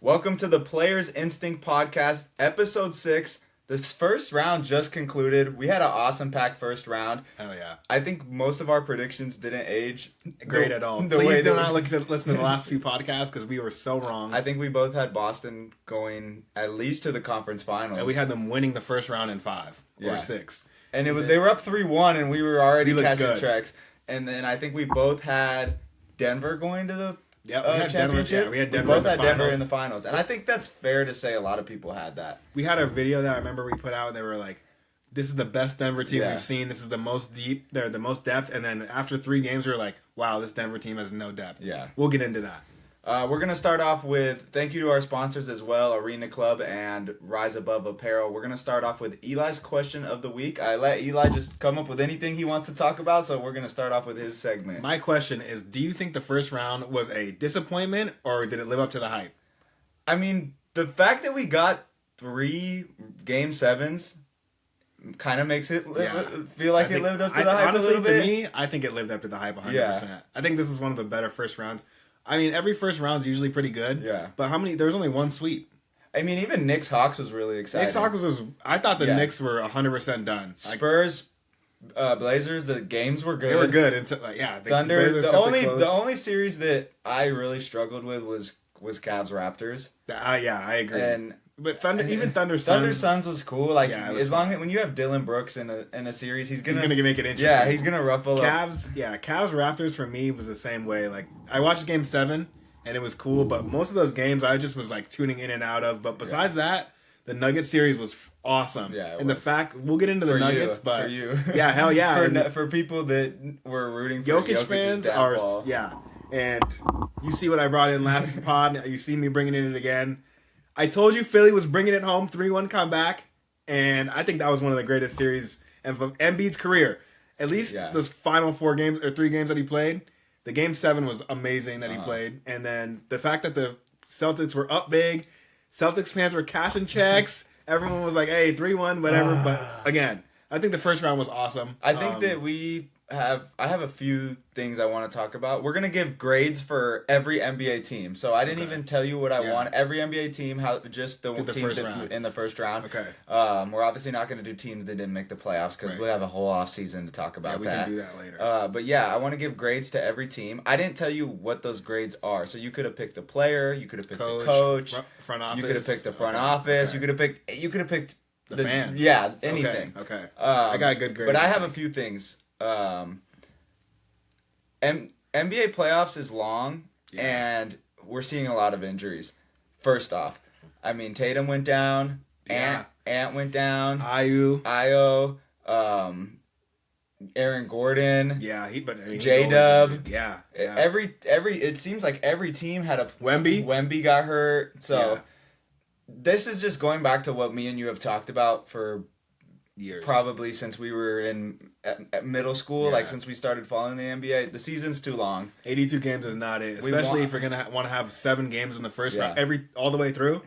Welcome to the Players Instinct Podcast, Episode 6. This first round just concluded. We had an awesome packed first round. Oh, yeah. I think most of our predictions didn't age Great at all. Please do not listen to the last few podcasts because we were so wrong. I think we both had Boston going at least to the conference finals. And we had them winning the first round in 5 or 6. And they were up 3-1 and we were already catching good. tracks. And then I think we both had Denver going to the we had championship. Denver. We had Denver. We both had Denver in the finals, and I think that's fair to say. A lot of people had that. We had a video that I remember we put out, and they were like, "This is the best Denver team we've seen. This is the most deep. They're the most depth." And then after 3 games, we were like, "Wow, this Denver team has no depth." Yeah, we'll get into that. We're going to start off with thank you to our sponsors as well, Arena Club and Rise Above Apparel. We're going to start off with Eli's question of the week. I let Eli just come up with anything he wants to talk about, so we're going to start off with his segment. My question is, do you think the first round was a disappointment or did it live up to the hype? I mean, the fact that we got 3 Game 7s kind of makes it feel like it lived up to the hype honestly, a little bit. To me, I think it lived up to the hype 100%. Yeah. I think this is one of the better first rounds. I mean, every first round's usually pretty good. Yeah. But there's only one sweep. I mean, even Knicks Hawks was really exciting. Knicks Hawks I thought the Knicks were 100% done. Spurs, Blazers, the games were good. They were good until Thunder. The only series that I really struggled with was Cavs Raptors. Yeah, I agree. But Thunder Suns was cool. Like as long as when you have Dylan Brooks in a series, he's gonna make it interesting. Yeah, he's gonna ruffle Cavs Raptors for me was the same way. Like I watched Game 7 and it was cool, but most of those games I just was like tuning in and out of. But besides that, the Nuggets series was awesome. Yeah, and the fact we'll get into the Nuggets, but for you, yeah, hell yeah, for people that were rooting for Jokic fans are and you see what I brought in last pod. You see me bringing it in again. I told you Philly was bringing it home, 3-1 comeback, and I think that was one of the greatest series of Embiid's career. At least those final 4 games or 3 games that he played, the Game 7 was amazing that he played, and then the fact that the Celtics were up big, Celtics fans were cashing checks, everyone was like, hey, 3-1, whatever, but again, I think the first round was awesome. I think that I have a few things I want to talk about. We're gonna give grades for every NBA team. So I didn't even tell you what I want. Every NBA team, just the teams in the first round. Okay. We're obviously not gonna do teams that didn't make the playoffs because we'll have a whole off season to talk about that. Yeah, we can do that later. But yeah, I want to give grades to every team. I didn't tell you what those grades are. So you could have picked a player. You could have picked a coach. Front office. You could have picked the front office. Okay. You could have picked the fans. Yeah, anything. Okay. I got a good grade. But I have a few things. NBA playoffs is long, and we're seeing a lot of injuries. First off, I mean, Tatum went down, Ant went down, Ayo, Aaron Gordon, J-Dub. Yeah. It seems like every team had a Wemby got hurt, so this is just going back to what me and you have talked about for years, probably since we were in middle school, like since we started following the NBA. The season's too long. 82 games is not it, especially if you're gonna want to have 7 games in the first round, all the way through.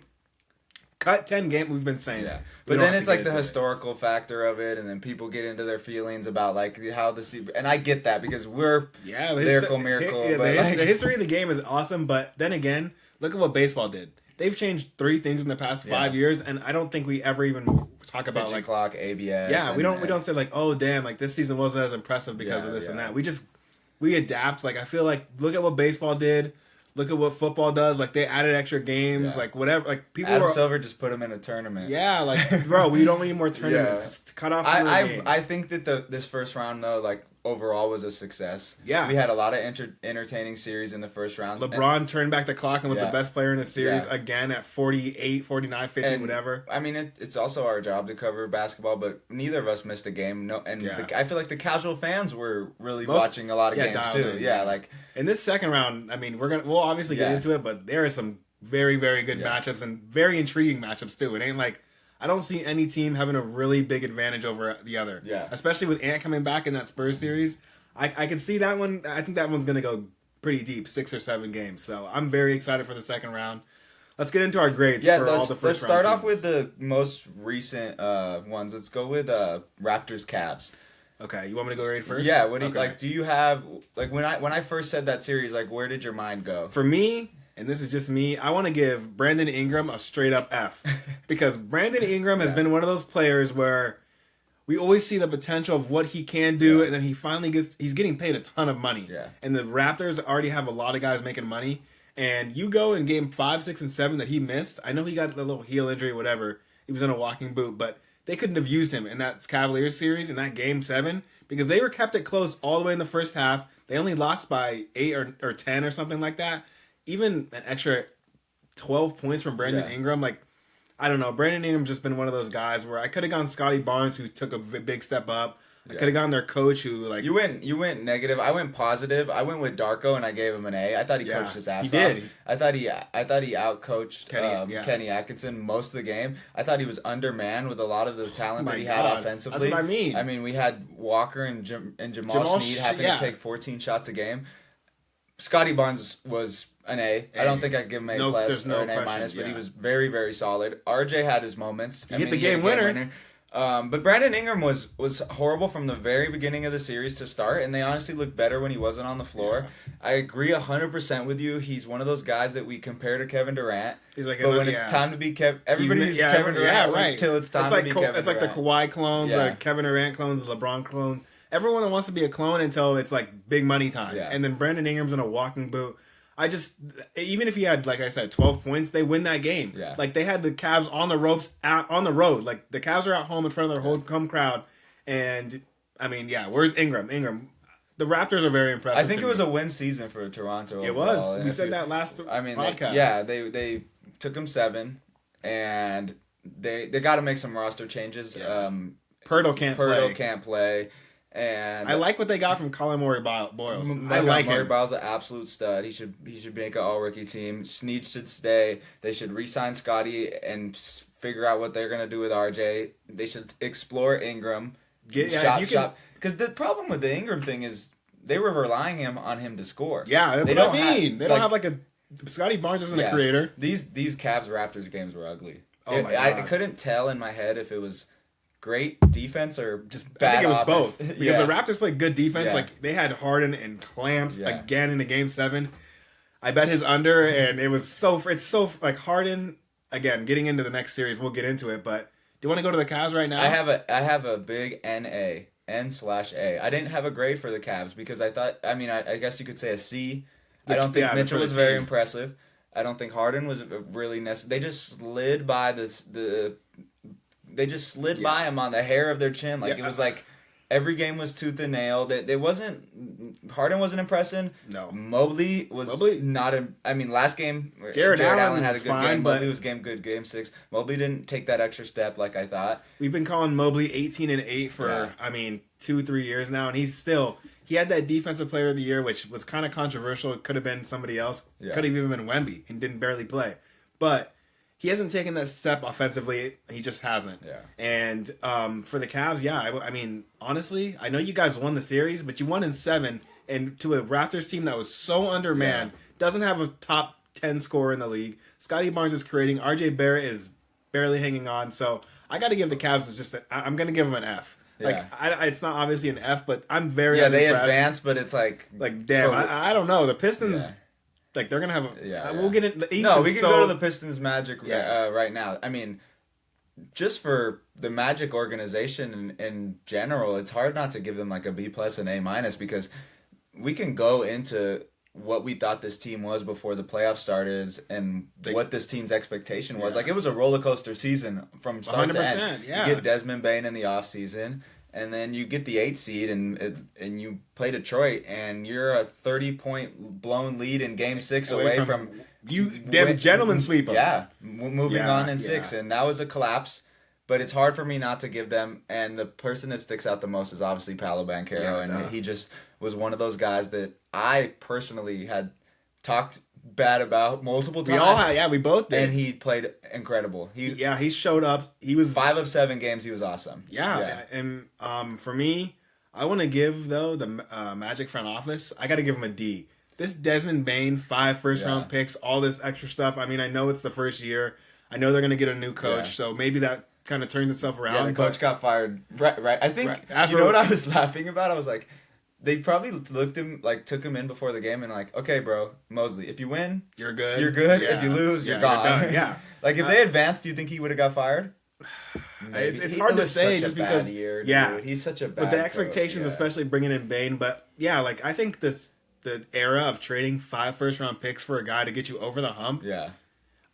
Cut 10 games. We've been saying that, but then it's like the historical factor of it, and then people get into their feelings about like how and I get that because we're miracle. The history of the game is awesome, but then again, look at what baseball did. They've changed 3 things in the past 5 years, and I don't think we ever even talk about pitching clock, ABS. Yeah, we don't say like, oh damn, like this season wasn't as impressive because of this and that. We adapt. Like I feel like look at what baseball did. Look at what football does. Like they added extra games. Like whatever. Like people. Adam Silver just put them in a tournament. Yeah, like bro, we don't need more tournaments. Just cut off. I think that this first round though, like overall was a success. Yeah. We had a lot of entertaining series in the first round. LeBron turned back the clock and was the best player in the series again at 48, 49, 50, whatever. I mean, it's also our job to cover basketball, but neither of us missed a game. I feel like the casual fans were really watching a lot of games too. Like in this second round, I mean, we'll obviously get into it, but there are some very, very good matchups and very intriguing matchups too. It ain't like I don't see any team having a really big advantage over the other. Yeah. Especially with Ant coming back in that Spurs series. I can see that one. I think that one's going to go pretty deep, 6 or 7 games. So I'm very excited for the second round. Let's get into our grades for all the first round. Let's start off with the most recent ones. Let's go with Raptors Cavs. Okay, you want me to go right first? Yeah. Do you have like when I first said that series, like where did your mind go? For me, and this is just me, I want to give Brandon Ingram a straight up F. Because Brandon Ingram has been one of those players where we always see the potential of what he can do, and then he's getting paid a ton of money. Yeah. And the Raptors already have a lot of guys making money. And you go in game 5, 6, and 7 that he missed. I know he got a little heel injury, whatever. He was in a walking boot, but they couldn't have used him in that Cavaliers series in that game 7 because they were kept it close all the way in the first half. They only lost by 8 or 10 or something like that. Even an extra 12 points from Brandon Ingram, like, I don't know. Brandon Ingram's just been one of those guys where I could have gone Scotty Barnes, who took a big step up. I could have gone their coach, who like you went negative. I went positive. I went with Darko, and I gave him an A. I thought he coached his ass off. Did. I thought he outcoached Kenny Atkinson most of the game. I thought he was undermanned with a lot of the talent that he had offensively. That's what I mean. I mean, we had Walker and Jamal Sneed having to take 14 shots a game. Scotty Barnes was an A. I don't think I could give him A plus or an A minus, but he was very, very solid. RJ had his moments. He hit the game winner. But Brandon Ingram was horrible from the very beginning of the series to start, and they honestly looked better when he wasn't on the floor. I agree 100% with you. He's one of those guys that we compare to Kevin Durant. He's like, but when it's time to be everybody uses Kevin Durant until it's time to be Kevin Durant. It's like the Kawhi clones, like Kevin Durant clones, the LeBron clones. Everyone wants to be a clone until it's like big money time. Yeah. And then Brandon Ingram's in a walking boot. Even if he had, like I said, 12 points, they win that game. Yeah. Like, they had the Cavs on the ropes on the road. Like, the Cavs are at home in front of their home crowd. And, I mean, where's Ingram? The Raptors are very impressive. I think it was a win season for Toronto. It was. We said that last podcast. They took him 7, and they got to make some roster changes. Yeah. Pirtle can't play. And I like what they got from Colin Boyles. I like him. Boyles an absolute stud. He should make an all-rookie team. Snead should stay. They should re-sign Scotty and figure out what they're going to do with RJ. They should explore Ingram. Shop. Because the problem with the Ingram thing is they were relying on him to score. Yeah, that's what I mean. They don't have like a... Scotty Barnes isn't a creator. These Cavs-Raptors games were ugly. Oh my God. I couldn't tell in my head if it was great defense or just bad I think it was offense. both. Because the Raptors played good defense. Like, they had Harden and Clamps again in the game 7. I bet his under, and it's so like Harden, again, getting into the next series, we'll get into it, but do you want to go to the Cavs right now? I have a big N/A. I didn't have a grade for the Cavs because I guess you could say a C. I don't think Mitchell was very impressive. I don't think Harden was really necessary. They just slid by They just slid by him on the hair of their chin. Like, it was like every game was tooth and nail. Harden wasn't impressing. No. Mobley was not. Last game, Jared Allen had a good game. But Mobley was good 6. Mobley didn't take that extra step like I thought. We've been calling Mobley 18-8 for, 2-3 years now, and he had that defensive player of the year, which was kind of controversial. It could have been somebody else. Yeah. Could have even been Wemby, and didn't barely play. But he hasn't taken that step offensively. He just hasn't. Yeah. And for the Cavs, honestly, I know you guys won the series, but you won in 7, and to a Raptors team that was so undermanned, doesn't have a top 10 scorer in the league. Scotty Barnes is creating. RJ Barrett is barely hanging on. So I got to give the Cavs I'm going to give them an F. Yeah. Like, it's not obviously an F, but I'm very they advanced, but it's like damn, I don't know. The Pistons... Yeah. Like, they're going to have we'll get in. The East we can go to the Pistons Magic right now. I mean, just for the Magic organization in general, it's hard not to give them like a B plus and A minus because we can go into what we thought this team was before the playoffs started and what this team's expectation was. Like, it was a roller coaster season from start to end. Yeah. You get Desmond Bane in the offseason. And then you get the 8th seed and you play Detroit and you're a 30-point blown lead in Game 6 away from you. Damn gentlemen sweep them. Yeah, moving on in 6, and that was a collapse. But it's hard for me not to give them. And the person that sticks out the most is obviously Paolo Banchero, and he just was one of those guys that I personally had talked bad about multiple times. We all had, we both did. And he played incredible. He showed up. He was 5 of 7 games. He was awesome. And for me, I want to give though the Magic front office. I got to give him a D. This Desmond Bane, 5 first-round picks, all this extra stuff. I mean, I know it's the first year. I know they're going to get a new coach, so maybe that kind of turns itself around. Yeah, the coach got fired. Right. I think, you know what I was laughing about? I was like, they probably took him in before the game and like, okay, bro, Mosley, if you win, you're good. You're good. Yeah. If you lose, Yeah, you're gone. done. Yeah. Like if they advanced, do you think he would have got fired? It's hard to say just because. Dude. He's such a bad. With the expectations, coach, especially bringing in Bane, but yeah, like I think the era of trading 5 first-round picks for a guy to get you over the hump. Yeah.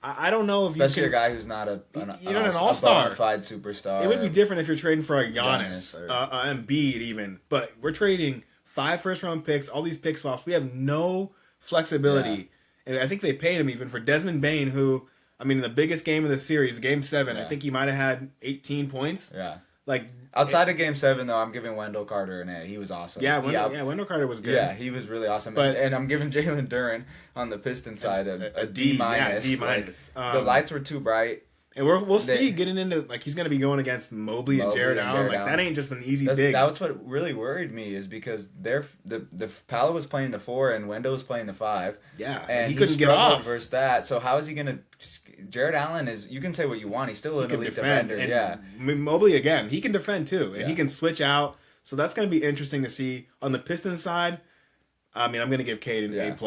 I don't know if especially you a guy who's not an all-star, a bona-fide superstar. It would be different if you're trading for a Giannis Embiid even, but we're trading 5 first-round picks, all these pick swaps. We have no flexibility, and I think they paid him even for Desmond Bane, who I mean, in the biggest game of the series, Game 7, I think he might have had 18 points. Yeah. Like outside of Game 7, though, I'm giving Wendell Carter an A. He was awesome. Yeah, Wendell Carter was good. Yeah, he was really awesome. But, and I'm giving Jalen Duren on the Pistons side a D minus. Yeah, D minus. The lights were too bright. And we'll see getting into like he's going to be going against Mobley and Jared Allen. Like that ain't just an easy dig. That's what really worried me is because the Palo was playing the 4 and Wendell was playing the 5. Yeah, and he couldn't get off versus that. So how is he going to? Jared Allen is. You can say what you want. He's still an elite defender. And yeah, Mobley again. He can defend too, and he can switch out. So that's going to be interesting to see on the Pistons side. I mean, I'm going to give Cade an A+.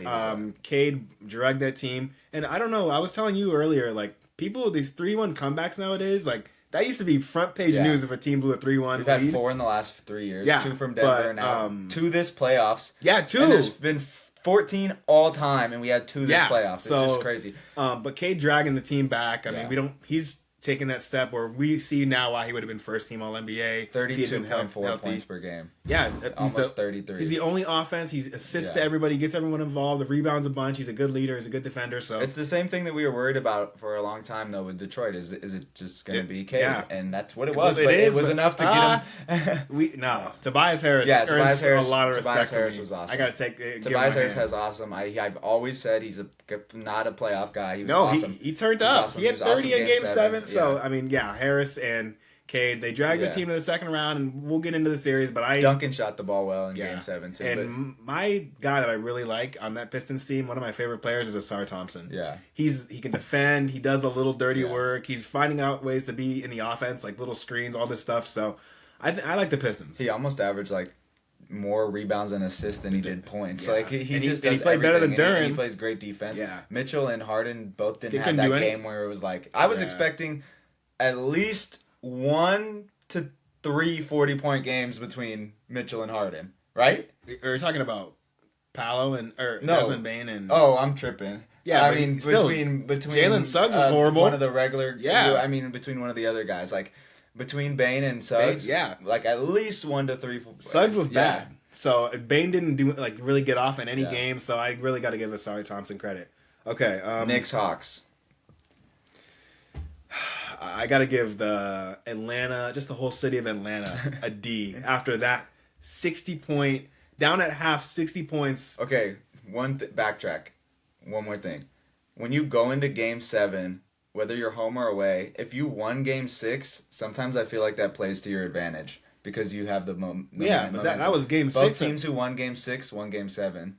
Yeah, Cade dragged that team, and I don't know. I was telling you earlier, like people these 3-1 comebacks nowadays, like that used to be front page news if a team blew a 3-1 We've had 4 in the last 3 years. Yeah, 2 from Denver, and now 2 this playoffs. Yeah, 2. And there's been 14 all time, and we had 2 this playoffs. It's just crazy. But Cade dragging the team back. I mean, he's taking that step where we see now why he would have been first team All NBA. 32.4 points per game. Yeah, almost 33. He's the only offense. He assists to everybody, gets everyone involved. The rebounds a bunch. He's a good leader. He's a good defender. So it's the same thing that we were worried about for a long time though with Detroit. Is it just going to be Cade? Yeah. And that's what it was. It was enough to get him. Tobias Harris. Yeah, Tobias Harris. A lot of Tobias respect. Harris was awesome. I got to take Tobias Harris has awesome. I've always said he's not a playoff guy. He was awesome. He turned up. Awesome. He had 30 in Game 7. So I mean, Harris and Cade, they dragged the team to the second round, and we'll get into the series. But Duncan shot the ball well in Game 7 too. And my guy that I really like on that Pistons team, one of my favorite players, is Asar Thompson. Yeah, he can defend. He does a little dirty work. He's finding out ways to be in the offense, like little screens, all this stuff. So I like the Pistons. He almost averaged like more rebounds and assists than he did points. Like he just does played better than Duren. He plays great defense. Yeah, Mitchell and Harden both didn't have that game where it was like I was expecting at least 1 to 3 40-point games between Mitchell and Harden, right? Or you're talking about Paolo and Desmond Bane and I'm tripping. Yeah, I mean between Jalen Suggs was horrible. One of the regular I mean between one of the other guys like between Bane and Suggs. Like at least 1 to 3. Suggs was bad. So Bane didn't really get off in any game. So I really got to give Asar Thompson credit. Okay, Knicks Hawks. I got to give the whole city of Atlanta, a D. After that 60-point, down at half, 60 points. Okay, backtrack. One more thing. When you go into Game 7, whether you're home or away, if you won Game 6, sometimes I feel like that plays to your advantage because you have the momentum. Yeah, but that was Game 6. Both teams who won Game 6 won Game 7.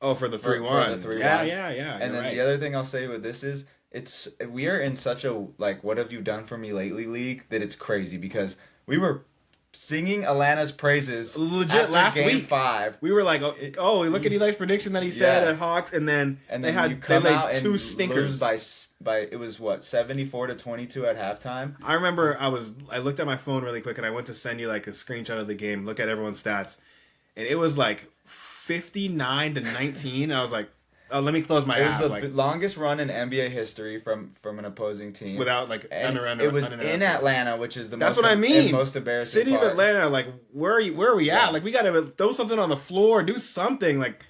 Oh, for the 3-1. For the 3-1. Yeah. And then the other thing I'll say with this is, we are in such a what have you done for me lately league that it's crazy because we were singing Atlanta's praises legit last Game week. 5. We were like, look at Eli's prediction that he said at Hawks, and then they laid 2 stinkers by it was 74 to 22 at halftime. I remember I looked at my phone really quick and I went to send you like a screenshot of the game, look at everyone's stats, and it was like 59 to 19. I was like, oh, let me close my app. It was the longest run in NBA history from an opposing team without it was in Atlanta, which is that's what I mean. Most embarrassing city part. of Atlanta. Like where are we at? Like we gotta throw something on the floor, do something. Like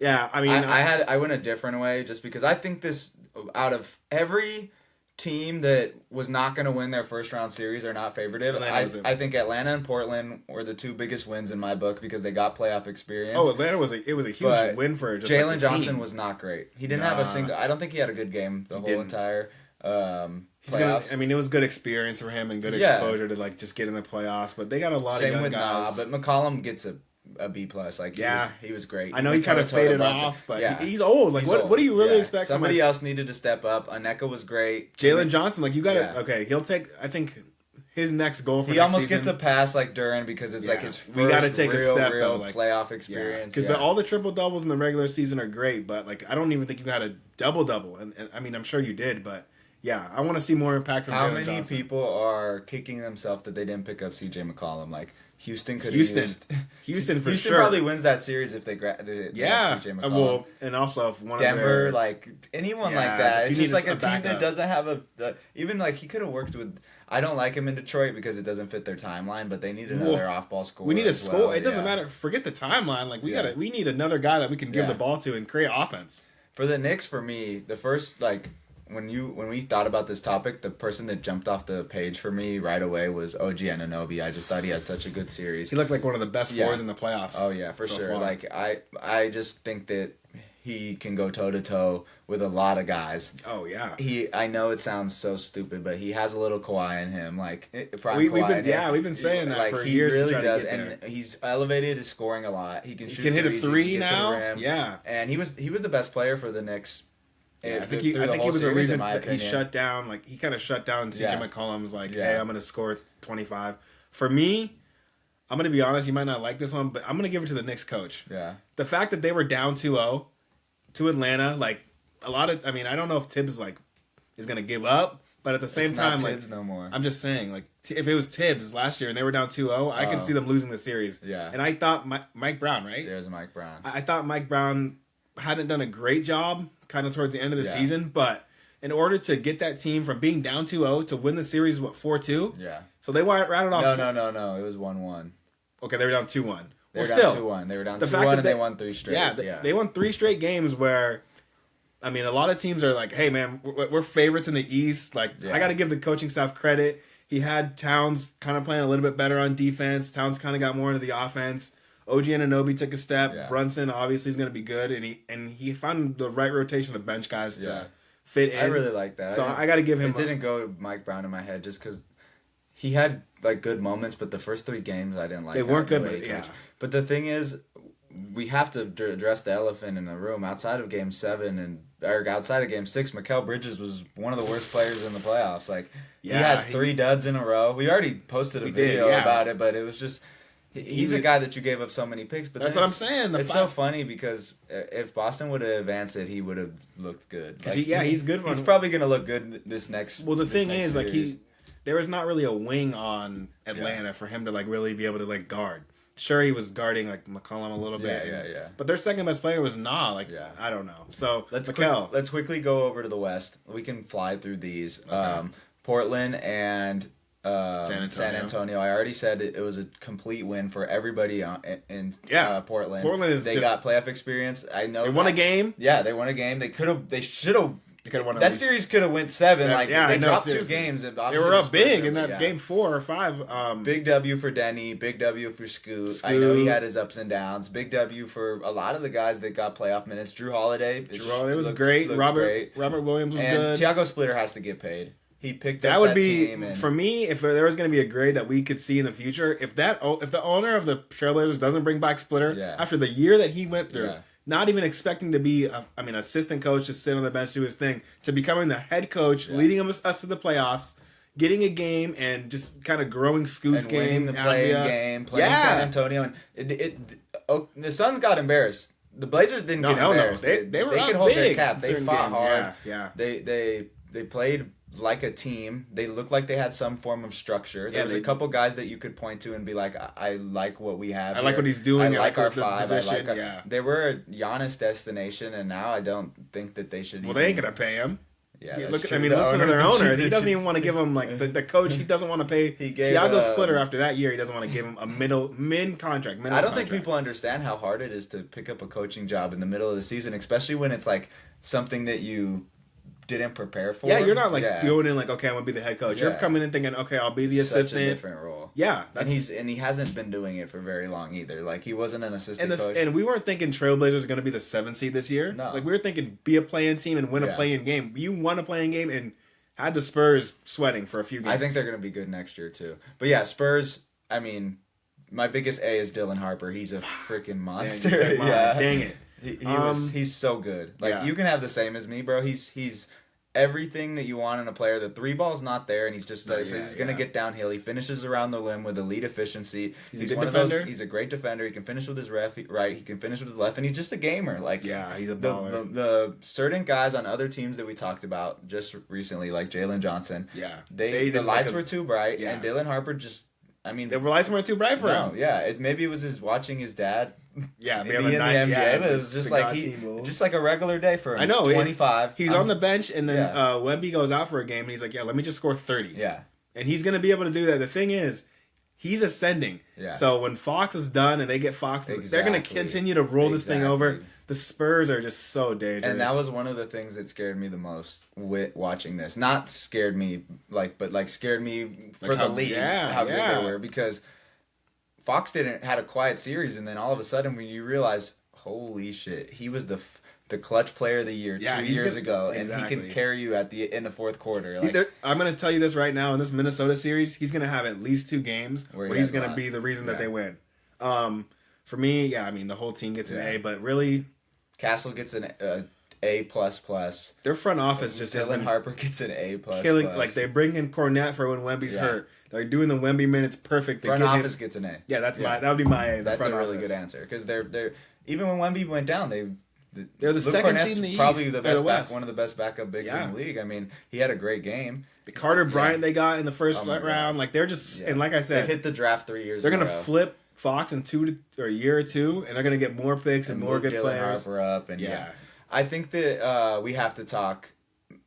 I mean, I went a different way just because I think this out of every team that was not going to win their first round series are not favoritive. I think Atlanta and Portland were the 2 biggest wins in my book because they got playoff experience. Oh, Atlanta was a huge win for just Jalen Johnson was not great. He didn't have a single. I don't think he had a good game the whole entire playoffs. It was good experience for him and good exposure to just get in the playoffs. But they got a lot of young guys. But McCollum gets a B+. He was great. I know he kind of faded off, but he's old. What do you really expect? Somebody else needed to step up. Aneka was great. Jalen Johnson, you got to he'll take. I think his next goal for he next almost season, gets a pass like Duran because it's like his first we gotta take real, a step real though, like, playoff experience. Because all the triple doubles in the regular season are great, but like I don't even think you had a double double, and I mean I'm sure you did, but yeah, I want to see more impact from How Jalen many Johnson. people are kicking themselves that they didn't pick up C.J. McCollum? Like Houston could. Houston for Houston sure. probably wins that series if they grab C.J. McCollum. Well, and also if one Denver, of their, like anyone like Yeah, that. just It's you just need like a a team that backup. doesn't have even like he could have worked with. I don't like him in Detroit because it doesn't fit their timeline, but they need another off-ball scorer. we need a as score. well, It doesn't yeah. matter. Forget the timeline. Like Yeah. we need another guy that we can give Yeah. the ball to and create offense. For the Knicks, for me, the first like when we thought about this topic, the person that jumped off the page for me right away was OG Anunoby. I just thought he had such a good series. He looked like one of the best Yeah. fours in the playoffs. Oh yeah, for so sure. far. Like I just think that he can go toe to toe with a lot of guys. Oh yeah. I know it sounds so stupid, but he has a little Kawhi in him. Like prime We've Kawhi been in him. we've been saying that Like for he years. really to try does, to get and there. he's elevated his scoring a lot. He can He shoot. can hit a threes, he three can get to the now. rim. Yeah. And he was the best player for the Knicks. Yeah, I think through he the whole was the series, reason in my that he opinion. shut down. Like he kind of shut down CJ Yeah. McCollum's. Like, Yeah. hey, I'm gonna score 25. For me, I'm gonna be honest. You might not like this one, but I'm gonna give it to the Knicks coach. Yeah. The fact that they were down 2-0 to Atlanta, like a lot of. I mean, I don't know if Tibbs like is gonna give up, but at the same It's time, not like Tibbs no more. I'm just saying, like if it was Tibbs last year and they were down 2-0, I could Oh. see them losing the series. Yeah. And I thought Mike Brown, right? There's Mike Brown. I thought Mike Brown hadn't done a great job kind of towards the end of the Yeah. season, but in order to get that team from being down 2-0 to win the series, 4-2? Yeah. So they rattled off. No. It was 1-1. Okay, they were down 2-1. They Well, were still, down 2-1. They were down the 2-1 fact that and they won 3 straight. yeah, they won 3 straight games where, I mean, a lot of teams are like, hey, man, we're favorites in the East. Like, Yeah. I got to give the coaching staff credit. He had Towns kind of playing a little bit better on defense. Towns kind of got more into the offense. OG Anunoby took a step. Yeah. Brunson obviously is going to be good, and he found the right rotation of bench guys Yeah. to fit in. I really like that. So I got to give him. It didn't go Mike Brown in my head just because he had like good moments, but the first 3 games I didn't like. They weren't how good, the way but he yeah. coached. But the thing is, we have to address the elephant in the room. Outside of Game 7 or outside of Game 6, Mikal Bridges was one of the worst players in the playoffs. Like he Yeah, had 3 duds in a row. We already posted a video yeah. about it, but it was just. He's a guy that you gave up so many picks, but That's then what I'm saying. It's so funny because if Boston would have advanced it, he would have looked good. 'Cause he's good. He's probably gonna look good this next. Well, the this thing next is, like series. there was not really a wing on Atlanta for him to like really be able to like guard. Sure, he was guarding like McCollum a little bit. Yeah. But their second best player was Nah. Like, Yeah. I don't know. So Let's Mikal. let's quickly go over to the West. We can fly through these. Portland and San Antonio. I already said it was a complete win for everybody in Portland. Portland is they just- got playoff experience. I know They won a game. Yeah, they won a game. They should have. They could have won. at That least- series could have went 7. Like yeah, they I know, dropped 2 seriously. games. And They obviously were the up Spurs big were- in that yeah. game 4 or 5. Big W for Denny. Big W for Scoot. I know he had his ups and downs. Big W for a lot of the guys that got playoff minutes. Drew Holiday. Drew Holiday was looked great. great. Robert Williams was And good. Thiago Splitter has to get paid. He picked That up would that be team and for me. If there was going to be a grade that we could see in the future, if the owner of the Trailblazers doesn't bring back Splitter Yeah. after the year that he went through, Yeah. not even expecting to be, assistant coach to sit on the bench do his thing, to becoming the head coach, leading us to the playoffs, getting a game, and just kind of growing Scoot's and game, winning the playing Avia. game, playing Yeah. San Antonio, and the Suns got embarrassed. The Blazers didn't No, get hell no. embarrassed. They were they up could hold their big cap. in They certain fought games. hard. Yeah. They played like a team. They looked like they had some form of structure. There Yeah, was they- a couple guys that you could point to and be like, I like what we have. I like here. what he's doing. I like our the 5. I position. like yeah. They were a Giannis destination, and now I don't think that they should. Well, they ain't gonna pay him. Yeah, Yeah, that's look, true. I mean, The listen to owner's their the owner. cheap- He doesn't even want to give him like the coach. He doesn't want to pay He gave, Thiago Splitter after that year. He doesn't want to give him a min contract. I don't think people understand how hard it is to pick up a coaching job in the middle of the season, especially when it's like something that you didn't prepare for. Yeah, you're not like Yeah. going in like, okay, I'm gonna be the head coach. You're Yeah. coming in thinking, okay, I'll be the Such a assistant. different role. Yeah, And he hasn't been doing it for very long either. Like he wasn't an assistant coach. and we weren't thinking Trailblazers are going to be the 7th seed this year. No. Like we were thinking be a play-in team and win a Yeah. play-in game. You won a play-in game and had the Spurs sweating for a few games. I think they're going to be good next year too. But yeah, Spurs. I mean, my biggest A is Dylan Harper. He's a freaking monster. you took mine. Yeah. Dang it. He's so good. Like Yeah. you can have the same as me, bro. He's everything that you want in a player. The three ball's not there, and he's just Yeah, he's going to yeah. get downhill. He finishes around the rim with elite efficiency. He's a good one defender. Of those, he's a great defender. He can finish with his right. He can finish with his left, and he's just a gamer. Like Yeah, he's a baller. the certain guys on other teams that we talked about just recently, like Jalen Johnson. Yeah, the didn't lights like were too bright, yeah. and Dylan Harper just. I mean, The lights weren't too bright for him. yeah. Maybe it was his watching his dad. Yeah, be in the NBA, but it was just like just like a regular day for him. I know, 25. He's on the bench, and then Yeah. Wemby goes out for a game, and he's like, "Yeah, let me just score 30." Yeah, And he's gonna be able to do that. The thing is, he's ascending. Yeah. So when Fox is done and they get Fox, they're gonna Exactly. continue to roll this thing over. Exactly. The Spurs are just so dangerous. and that was one of the things that scared me the most with watching this. Not scared me but scared me for Like the how- league. yeah, how good yeah. they were, because Fox had a quiet series, and then all of a sudden when you realize, holy shit, he was the clutch player of the year Yeah, 2 he's years gonna- ago, and exactly. he can carry you in the fourth quarter. Like, I'm gonna tell you this right now. In this Minnesota series, he's gonna have at least 2 games Where where he he's has a gonna lot. be the reason that Yeah. they win. For me, yeah, I mean the whole team gets an Yeah. A, but really Castle gets an A++. their front office just has Dylan been Harper gets an A++. killing. Like they bring in Cornette for when Wemby's Yeah. hurt. They're doing the Wemby minutes perfect. They Front give him- office gets an A. Yeah, that would be my A. The That's a front really office. good answer, because they're even when Wemby went down, They're the Luke second Cornett's seed in the probably East, the or best the West. one of the best backup bigs Yeah. in the league. I mean, he had a great game. The Carter Bryant Yeah. they got in the first Oh my God. round, like they're just Yeah. and like I They said, hit the draft 3 years. they're in a gonna row. flip Fox in a year or two, and they're gonna get more picks and more move good Dylan players. Harper up, and Yeah. I think that we have to talk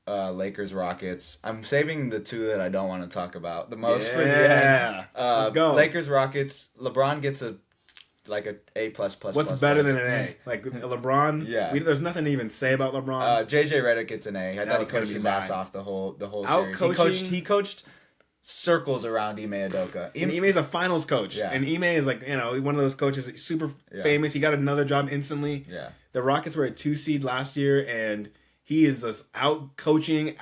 Lakers Rockets. I'm saving the two that I don't want to talk about the most for the end. Yeah, let's go. Lakers Rockets. LeBron gets a A++. What's better than an A? Like LeBron. Yeah. There's nothing to even say about LeBron. JJ Redick gets an A. I That thought he was gonna coached be his ass mine. off the whole Out-coaching- series. He coached circles around Ime Udoka. and Ime's a finals coach, Yeah. and Ime is like one of those coaches, super Yeah. famous. He got another job instantly. Yeah. The Rockets were a 2 seed last year, and he is just out coaching,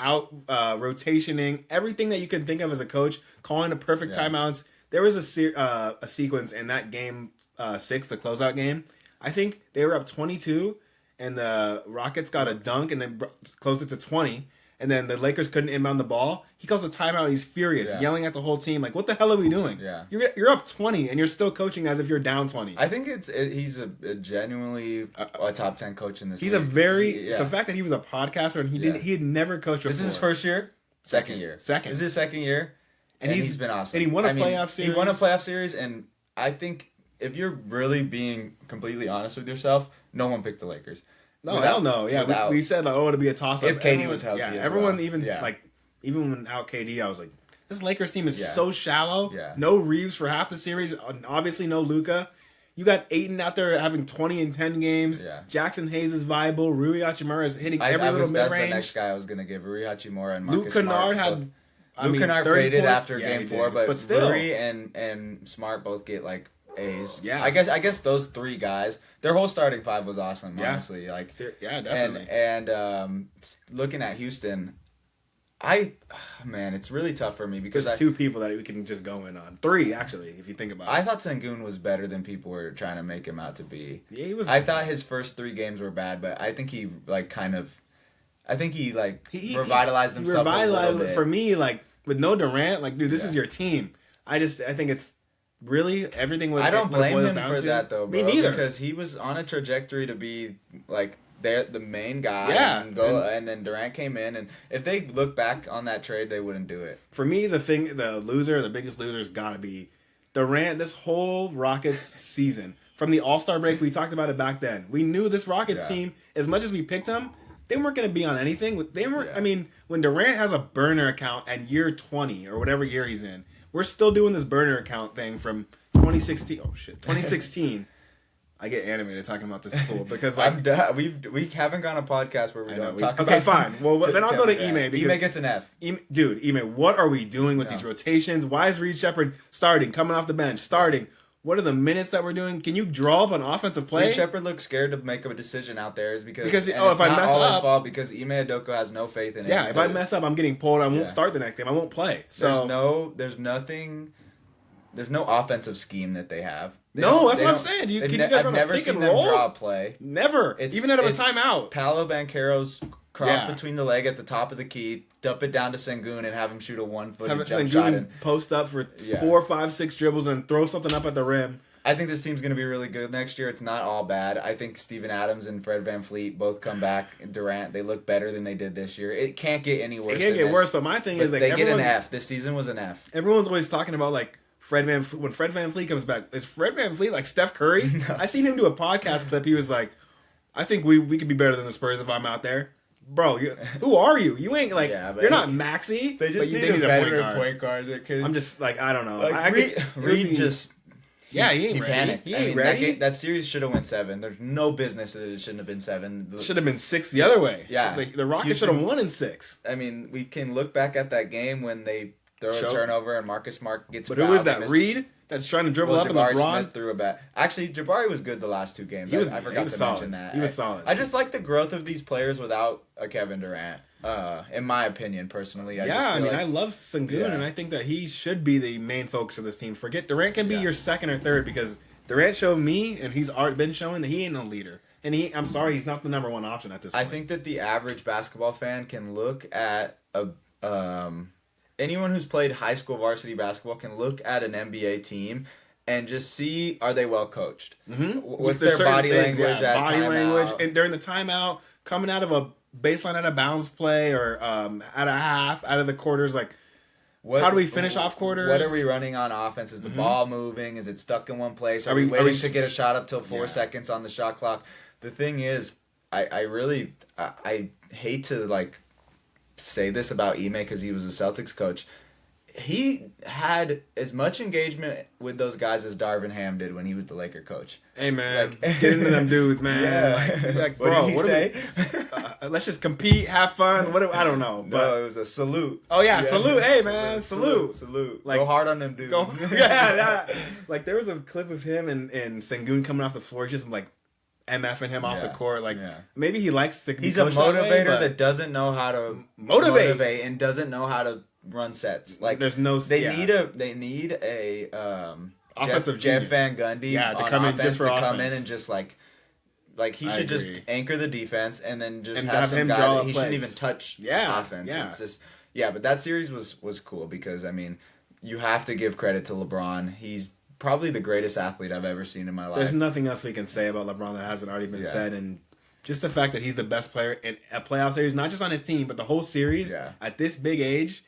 rotationing, everything that you can think of as a coach, calling the perfect Yeah. timeouts. There was a sequence in that game 6, the closeout game. I think they were up 22, and the Rockets got a dunk and then closed it to 20. And then the Lakers couldn't inbound the ball. He calls a timeout. He's furious, Yeah. yelling at the whole team, like, "What the hell are we doing? Yeah. You're up 20, and you're still coaching as if you're down 20." I think he's a genuinely a top 10 coach in this He's league. a very Yeah. the fact that he was a podcaster and Yeah. he had never coached before. This is his first year? Second year. Second. This is his second year. And He's been awesome. and he won a I mean, playoff He won a series. playoff series, and I think if you're really being completely honest with yourself, no one picked the Lakers. No, Without- hell no. Yeah, without- we said like, it'd be a toss up If KD was healthy Yeah, as everyone well. even Yeah. like even when out KD, I was like, this Lakers team is Yeah. so shallow. Yeah. No Reeves for half the series. Obviously no Luka. You got Ayton out there having 20 and 10 games. Yeah. Jackson Hayes is viable. Rui Hachimura is hitting every little mid That's the range. next guy I was going to give. Rui Hachimura and Luke Marcus Kennard Smart. had. Luke Kennard 30 faded points. after Yeah, he game 4, did. but still. Rui and Smart both get like A's. Yeah. I guess those three guys, their whole starting five was awesome. Yeah. Honestly, like Yeah, definitely. and looking at Houston, man, it's really tough for me because There's 2 people that we can just go in on. 3 actually, if you think about it. I thought Sengun was better than people were trying to make him out to be. Yeah, he was. I thought his first 3 games were bad, but I think he revitalized himself a little bit. For me, like with no Durant, like dude, this Yeah. is your team. I think it's really everything. I don't what it blame boils him down for to. that though, bro. Me neither. Because he was on a trajectory to be like the main guy. Yeah, and then Durant came in, and if they look back on that trade, they wouldn't do it. For me, the biggest loser's got to be Durant. This whole Rockets season, from the All-Star break, we talked about it back then. We knew this Rockets Yeah. team, as much as we picked them, they weren't going to be on anything. They weren't. Yeah. I mean, when Durant has a burner account at year 20 or whatever year he's in, we're still doing this burner account thing from 2016. Oh shit, 2016. I get animated talking about this fool because like I'm done. We haven't gone a podcast where we I know, don't we- talk okay, about. fine. Well, then I'll go to Yeah. Ime because- Ime gets an F. Ime, what are we doing with No. these rotations? Why is Reed Shepard starting, coming off the bench, starting? What are the minutes that we're doing? Can you draw up an offensive play? Reed Shepard looks scared to make a decision out there is because Because, and oh, it's if I not mess all his up- fault because Ime Udoka has no faith in it. Yeah, if I mess up, I'm getting pulled. I won't Yeah. start the next game. I won't play. So there's no offensive scheme that they have. No, that's what I'm saying. Can you guys I've run a never pick seen and them roll? draw a play. Never, even out of a timeout. Paolo Banchero's cross Yeah. between the leg at the top of the key, dump it down to Sengun, and have him shoot a Have one-footed it jump shot. Sengun And post up for Yeah. 4, 5, 6 dribbles and throw something up at the rim. I think this team's going to be really good next year. It's not all bad. I think Steven Adams and Fred VanVleet both come back. Durant, they look better than they did this year. It can't get any worse. It can't than get this. worse, but my thing But is like they get an F. This season was an F. everyone's always talking about like when Fred VanVleet comes back. Is Fred VanVleet like Steph Curry? No. I seen him do a podcast clip. He was like, "I think we could be better than the Spurs if I'm out there." Bro, who are you? You ain't like Yeah, but you're not Maxi. They just but need a better guard. point guard. I'm just like I don't know. Like, Reed just. Yeah, he ain't ready. panicked. He I ain't mean, ready. that series should have went 7. There's no business that it shouldn't have been 7. Should have been 6 the other way. Yeah. So the Rockets Houston- should have won in 6. I mean, we can look back at that game when they throw a turnover and Marcus Smart gets But fouled. who is They that? missed- Reed that's trying to dribble up, and Jabari LeBron. Smith threw a bat. Actually, Jabari was good the last 2 games. I he forgot was to solid. mention that. He was solid. I just like the growth of these players without a Kevin Durant. In my opinion, personally. I mean, I love Sengun, Yeah. and I think that he should be the main focus of this team. Forget Durant can be Yeah. your second or third because Durant showed me, and he's already been showing that he ain't no leader. And I'm sorry, he's not the number one option at this point. I think that the average basketball fan can look at anyone who's played high school varsity basketball can look at an NBA team and just see, are they well coached? Mm-hmm. What's their body language at body timeout? language, and during the timeout, coming out of a baseline out of bounds play or out of half, out of the quarters, like how do we finish off quarters? What are we running on offense? Is the ball moving? Is it stuck in one place? Are we are waiting we- to get a shot up till 4 Yeah. seconds on the shot clock? The thing is, I really I hate to like say this about Ime because he was a Celtics coach. He had as much engagement with those guys as Darvin Ham did when he was the Laker coach. Hey man, Like- let's get into them dudes, man. Yeah. Like, What bro, did he what say? let's just compete, have fun. I don't know, but No, it was a salute. Oh, yeah, salute. Hey, man, salute. Salute. Like- Go hard on them dudes. yeah. Like there was a clip of him and Sengun coming off the floor, just like MFing him off the Yeah, court. Like yeah. maybe he likes to. Be He's a coached that way, motivator but that doesn't know how to Motivate. and doesn't know how to run sets. Like there's no. they need a Offensive Jeff genius. Van Gundy Yeah, to on come in offense, just for to come in offense. and just like he I should agree. just anchor the defense and then just And have have some him guy draw that up he shouldn't plays. even touch Yeah, offense. yeah. It's just but that series was cool because I mean you have to give credit to LeBron. He's probably the greatest athlete I've ever seen in my life. There's nothing else we can say about LeBron that hasn't already been Yeah. said, and just the fact that he's the best player in a playoff series, not just on his team, but the whole series Yeah. at this big age,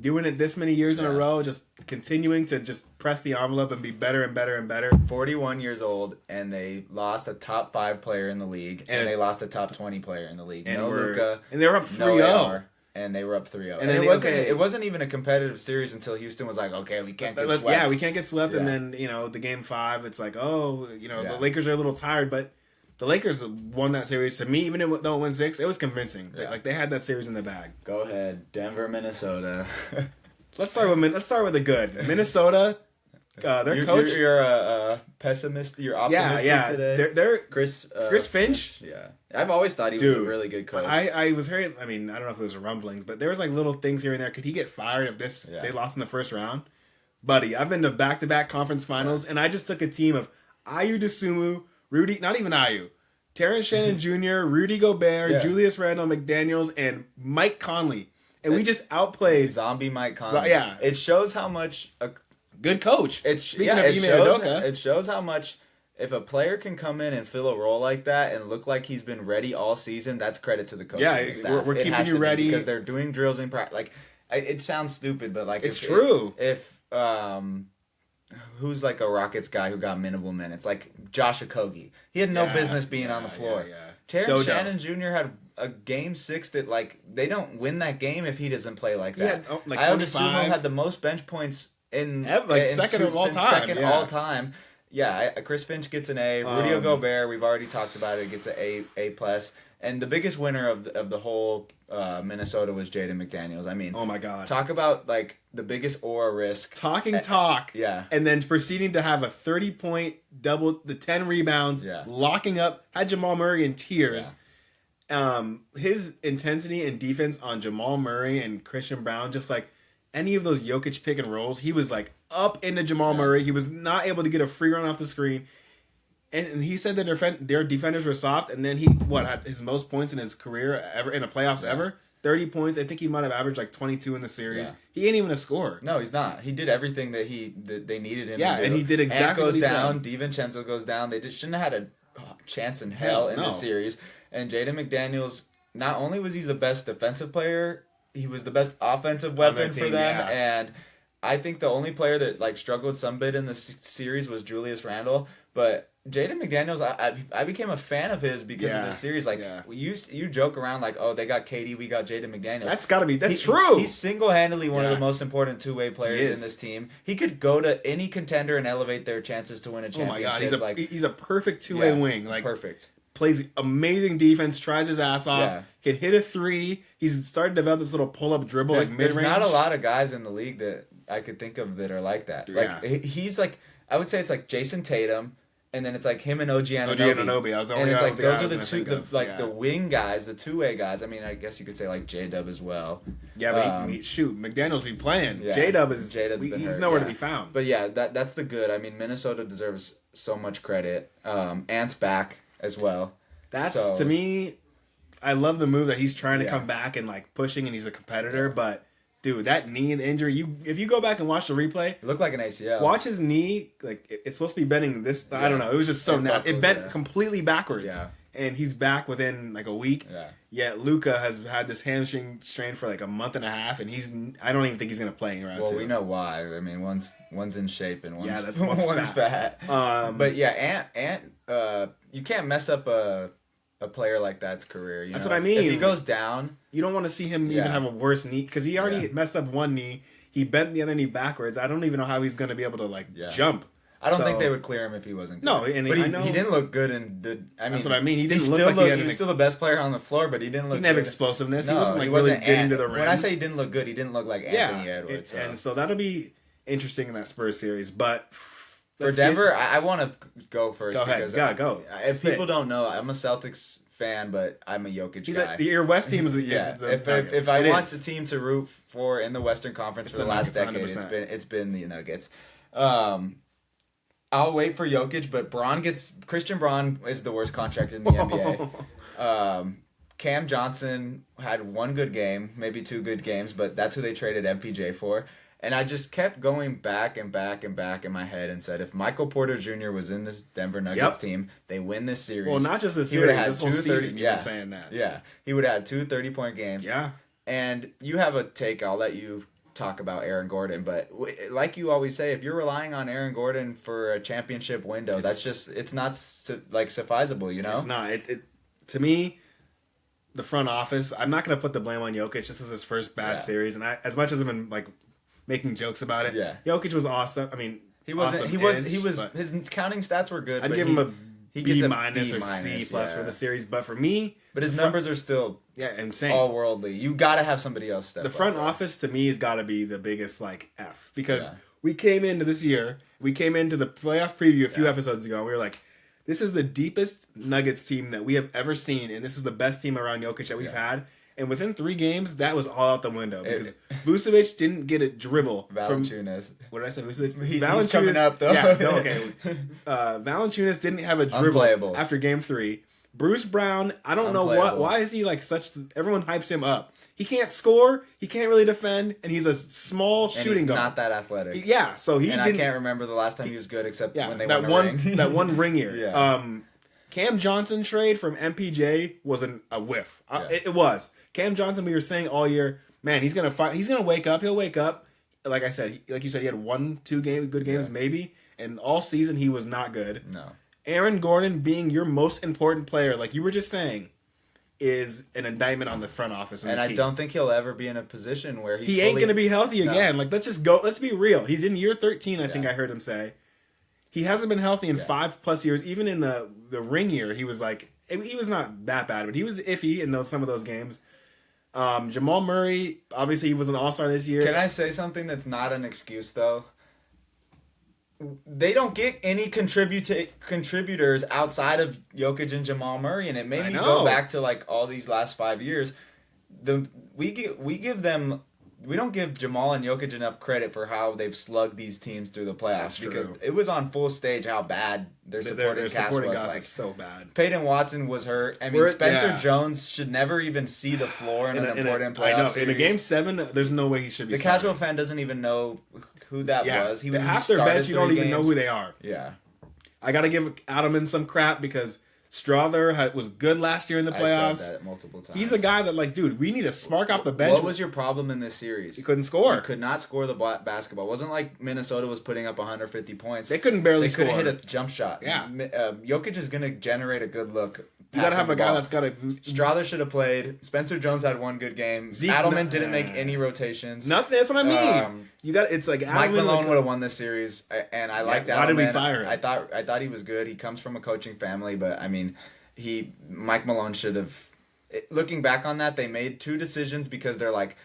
doing it this many years in a Yeah. row, just continuing to just press the envelope and be better and better and better. 41 years old, and they lost a top 5 player in the league, and they lost a top 20 player in the league. And No Luka, and they were up no 3-0. AR, and they were up 3-0. And And then it wasn't even a competitive series until Houston was like, okay, we can't get swept. Yeah, we can't get swept, and Yeah. then the game 5, it's like, oh, the Yeah. Lakers are a little tired, but the Lakers won that series. To me, even though it went 6, it was convincing. Yeah. Like they had that series in the bag. Go ahead, Denver, Minnesota. Let's start with the good. Minnesota, their coach. You're a pessimist. You're optimistic today. They're Chris Finch. Yeah, I've always thought he was a Dude, really good coach. I was hearing. I mean, I don't know if it was rumblings, but there was like little things here and there. Could he get fired if Yeah. they lost in the first round? Buddy, I've been to back-to-back conference finals, and I just took a team of Ayu Dosunmu, Rudy, not even Ayu, Terrence Shannon Jr., Rudy Gobert, Yeah. Julius Randle, McDaniels, and Mike Conley, and we just outplayed. Zombie Mike Conley. yeah. It shows how much Good coach. Speaking of of Ime Udoka, it shows how much if a player can come in and fill a role like that and look like he's been ready all season, that's credit to the coaching Yeah, staff. we're It keeping has you to be ready. because they're doing drills in practice. Like it sounds stupid, but like It's true. If who's like a Rockets guy who got minimal minutes, like Josh Okogie, he had no Yeah, business being on the yeah, floor. yeah. Terrence Dodo. Shannon Jr. had a game 6 that like they don't win that game if he doesn't play like He that. had, like, Ayo 25. Dosunmu had the most bench points in second of all since time, Second yeah. all time. Yeah, Chris Finch gets an A. Rudy Gobert, we've already talked about it, gets an A plus. And the biggest winner of the whole Minnesota was Jaden McDaniels. I mean, oh my god, talk about like the biggest aura risk. talking talk, Yeah. and then proceeding to have a 30-point double, the 10 rebounds, Yeah. locking up, had Jamal Murray in tears. His intensity and defense on Jamal Murray and Christian Brown, just like any of those Jokic pick and rolls, he was like up into Jamal Murray. He was not able to get a free run off the screen. And he said that their defenders were soft, and then he had his most points in his career ever in the playoffs ever. 30 points. I think he might have averaged like 22 in the series. Yeah. He ain't even a scorer. No, he's not. He did everything that they needed him to do. Yeah, and he did exactly Ant goes what he down, said. DiVincenzo goes down. They just shouldn't have had a chance in hell in this series. And Jaden McDaniels, not only was he the best defensive player, he was the best offensive weapon for them. Yeah. And I think the only player that like struggled some bit in the series was Julius Randle. But Jaden McDaniels, I became a fan of his because of this series. Like you joke around like, oh, they got KD, we got Jaden McDaniels. That's true. He's single-handedly one of the most important two-way players in this team. He could go to any contender and elevate their chances to win a championship. Oh my God, he's a perfect two-way wing. Like perfect. Plays amazing defense, tries his ass off, can hit a three. He's started to develop this little pull-up dribble, like mid-range. There's not a lot of guys in the league that I could think of that are like that. Like he's like, I would say it's like Jason Tatum. And then it's like him and OG Anunoby. I was the only guy. Like those are the two, the wing guys, the two-way guys. I mean, I guess you could say like J-Dub as well. Yeah, but McDaniels be playing. Yeah, J-Dub's he's nowhere to be found. But yeah, that's the good. I mean, Minnesota deserves so much credit. Ant's back as well. To me, I love the move that he's trying to come back and like pushing, and he's a competitor, but. Dude, that knee injury, if you go back and watch the replay... It looked like an ACL. Watch his knee, like, it's supposed to be bending this... I don't know, it was just so natural. It bent completely backwards. Yeah. And he's back within, like, a week. Yeah. Yet Luka has had this hamstring strain for, like, a month and a half, and I don't even think he's going to play in round 2. Well, we know why. I mean, one's in shape and one's fat. But, yeah, Ant, you can't mess up a player like that's career. That's what I mean. If he goes down, you don't want to see him even have a worse knee because he already messed up one knee. He bent the other knee backwards. I don't even know how he's going to be able to jump. I don't think they would clear him if he wasn't good. No, but he didn't look good that's what I mean. He didn't look like he was still the best player on the floor, but he didn't look. He didn't have explosiveness. No, he wasn't really getting to the rim. When I say he didn't look good, he didn't look like Anthony Edwards. And so that'll be interesting in that Spurs series, but. For Denver, I want to go first. Go ahead. Go. If people don't know, I'm a Celtics fan, but I'm a Jokic guy. Your West team is the If I want the team to root for in the Western Conference for the last decade, 100%. It's been the Nuggets. I'll wait for Jokic, but Christian Braun is the worst contract in the NBA. Cam Johnson had one good game, maybe two good games, but that's who they traded MPJ for. And I just kept going back and back and back in my head and said, if Michael Porter Jr. was in this Denver Nuggets team, they win this series. Well, not just this series, this whole season, you've been saying that. Yeah. He would have had 2 30-point games. Yeah. And you have a take, I'll let you talk about Aaron Gordon. But like you always say, if you're relying on Aaron Gordon for a championship window, it's not sufficeable, you know? It's not. To me, the front office, I'm not going to put the blame on Jokic. This is his first bad series. And as much as I've been making jokes about it. Yeah. Jokic was awesome. I mean, he was his counting stats were good. I'd give him a B minus or C plus for the series, but for me, his numbers are still insane. All worldly. You got to have somebody else step up. The front office to me has got to be the biggest F because we came into the playoff preview a few episodes ago and we were like, this is the deepest Nuggets team that we have ever seen, and this is the best team around Jokic that we've had. And within 3 games, that was all out the window because Vucevic didn't get a dribble Valanciunas. What did I say? Vucevic? He's coming up though. Yeah, okay. Valanciunas didn't have a dribble after Game 3. Bruce Brown, I don't know why is he such. Everyone hypes him up. He can't score. He can't really defend, and he's a small shooting guard. Not that athletic. So he. And I can't remember the last time he was good except when they won ring. That one ring year. Yeah. Cam Johnson trade from MPJ wasn't a whiff. It was. Cam Johnson, we were saying all year, man, he's gonna wake up. He'll wake up. Like I said, he had 1-2 good games maybe, and all season he was not good. No. Aaron Gordon being your most important player, like you were just saying, is an indictment on the front office and the team. I don't think he'll ever be in a position where he ain't gonna be healthy again. Let's just go. Let's be real. He's in year 13. I think I heard him say. He hasn't been healthy in 5+ years. Even in the ring year, he was he was not that bad, but he was iffy in some of those games. Jamal Murray, obviously he was an all-star this year. Can I say something that's not an excuse, though? They don't get any contributors outside of Jokic and Jamal Murray, and it made me go back to all these last 5 years. We give them we don't give Jamal and Jokic enough credit for how they've slugged these teams through the playoffs. That's because true. it was on full stage how bad their supporting cast was. Like, is so bad. Peyton Watson was hurt. I mean, Spencer yeah. Jones should never even see the floor in an important playoff I know. series. In a Game 7, there's no way he should be The casual fan doesn't even know who that was. He half their bench, you don't even know who they are. Yeah. I got to give Adelman some crap because Strother was good last year in the playoffs. I said that multiple times. He's a guy that, like, dude, we need a spark off the bench. What was your problem in this series? He couldn't score. He could not score the basketball. It wasn't like Minnesota was putting up 150 points. They couldn't barely score. They couldn't hit a jump shot. Yeah. Jokic is going to generate a good look. You got to have a guy that's got to... Strother should have played. Spencer Jones had one good game. Adelman didn't make any rotations. Nothing. That's what I mean. You got. It's like Mike Malone would have won this series, and I liked Adelman. Why did we fire him? I thought he was good. He comes from a coaching family, but I mean, Mike Malone should have. Looking back on that, they made two decisions because they're like,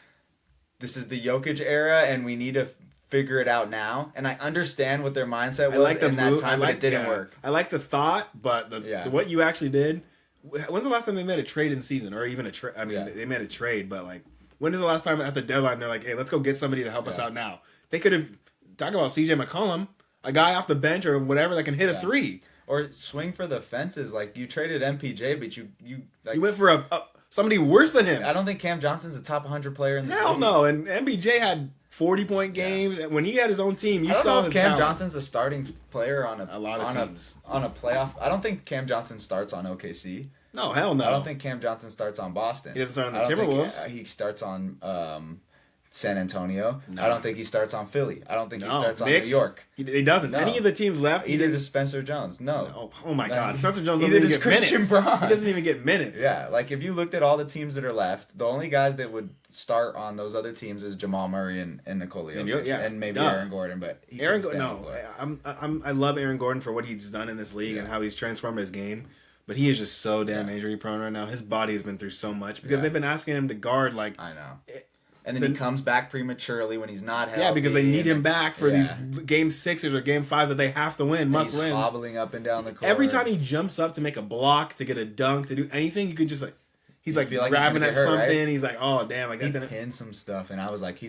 this is the Jokic era, and we need to figure it out now. And I understand what their mindset was in that time, but it didn't work. I like the thought, but what you actually did. When's the last time they made a trade in season, or even a trade? I mean, they made a trade, but like, when is the last time at the deadline they're like, "Hey, let's go get somebody to help us out now"? They could have talk about C.J. McCollum, a guy off the bench or whatever that can hit a three, or swing for the fences. Like you traded MPJ, but you went for somebody worse than him. I don't think Cam Johnson's a top 100 player in the league. Hell no, and MPJ had 40-point games when he had his own team. You saw if Cam Johnson's a starting player on a lot of teams on a playoff. I don't think Cam Johnson starts on OKC. No, hell no. I don't think Cam Johnson starts on Boston. He doesn't start on the Timberwolves. He starts on San Antonio. No. I don't think he starts on Philly. I don't think he starts on New York. He doesn't. No. Any of the teams left. Either does Spencer Jones. No. Oh my God. Spencer Jones doesn't even get Christian minutes. Braun. He doesn't even get minutes. Yeah, like if you looked at all the teams that are left, the only guys that would start on those other teams is Jamal Murray and Nikola Jokic, and maybe Aaron Gordon. But I love Aaron Gordon for what he's done in this league and how he's transformed his game. But he is just so damn injury prone right now. His body has been through so much because they've been asking him to guard like. I know. And then he comes back prematurely when he's not healthy. Yeah, because they need him back for these Game 6s or Game 5s that they have to win, must win. He's hobbling up and down the court. Every time he jumps up to make a block, to get a dunk, to do anything, you can just like... He's like grabbing at something. Right? He's like, oh, damn. Like he pinned some stuff, and I was like,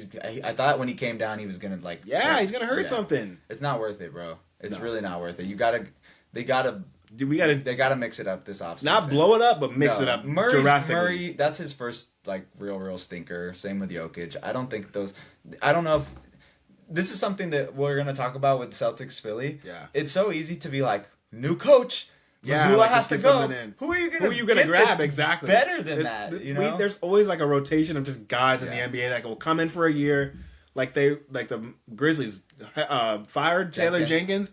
I thought when he came down, he was going to like... Yeah, he's going to hurt something. It's not worth it, bro. It's really not worth it. They got to mix it up this offseason. Not blow it up, but mix it up. Murray, that's his first like real stinker. Same with Jokic. I don't know if this is something that we're gonna talk about with Celtics Philly. Yeah, it's so easy to be like new coach. Yeah, Mazzulla has to go. Who are you gonna grab? Exactly. Better than that. You know, there's always like a rotation of just guys in the NBA that will come in for a year. Like the Grizzlies fired Taylor Jenkins.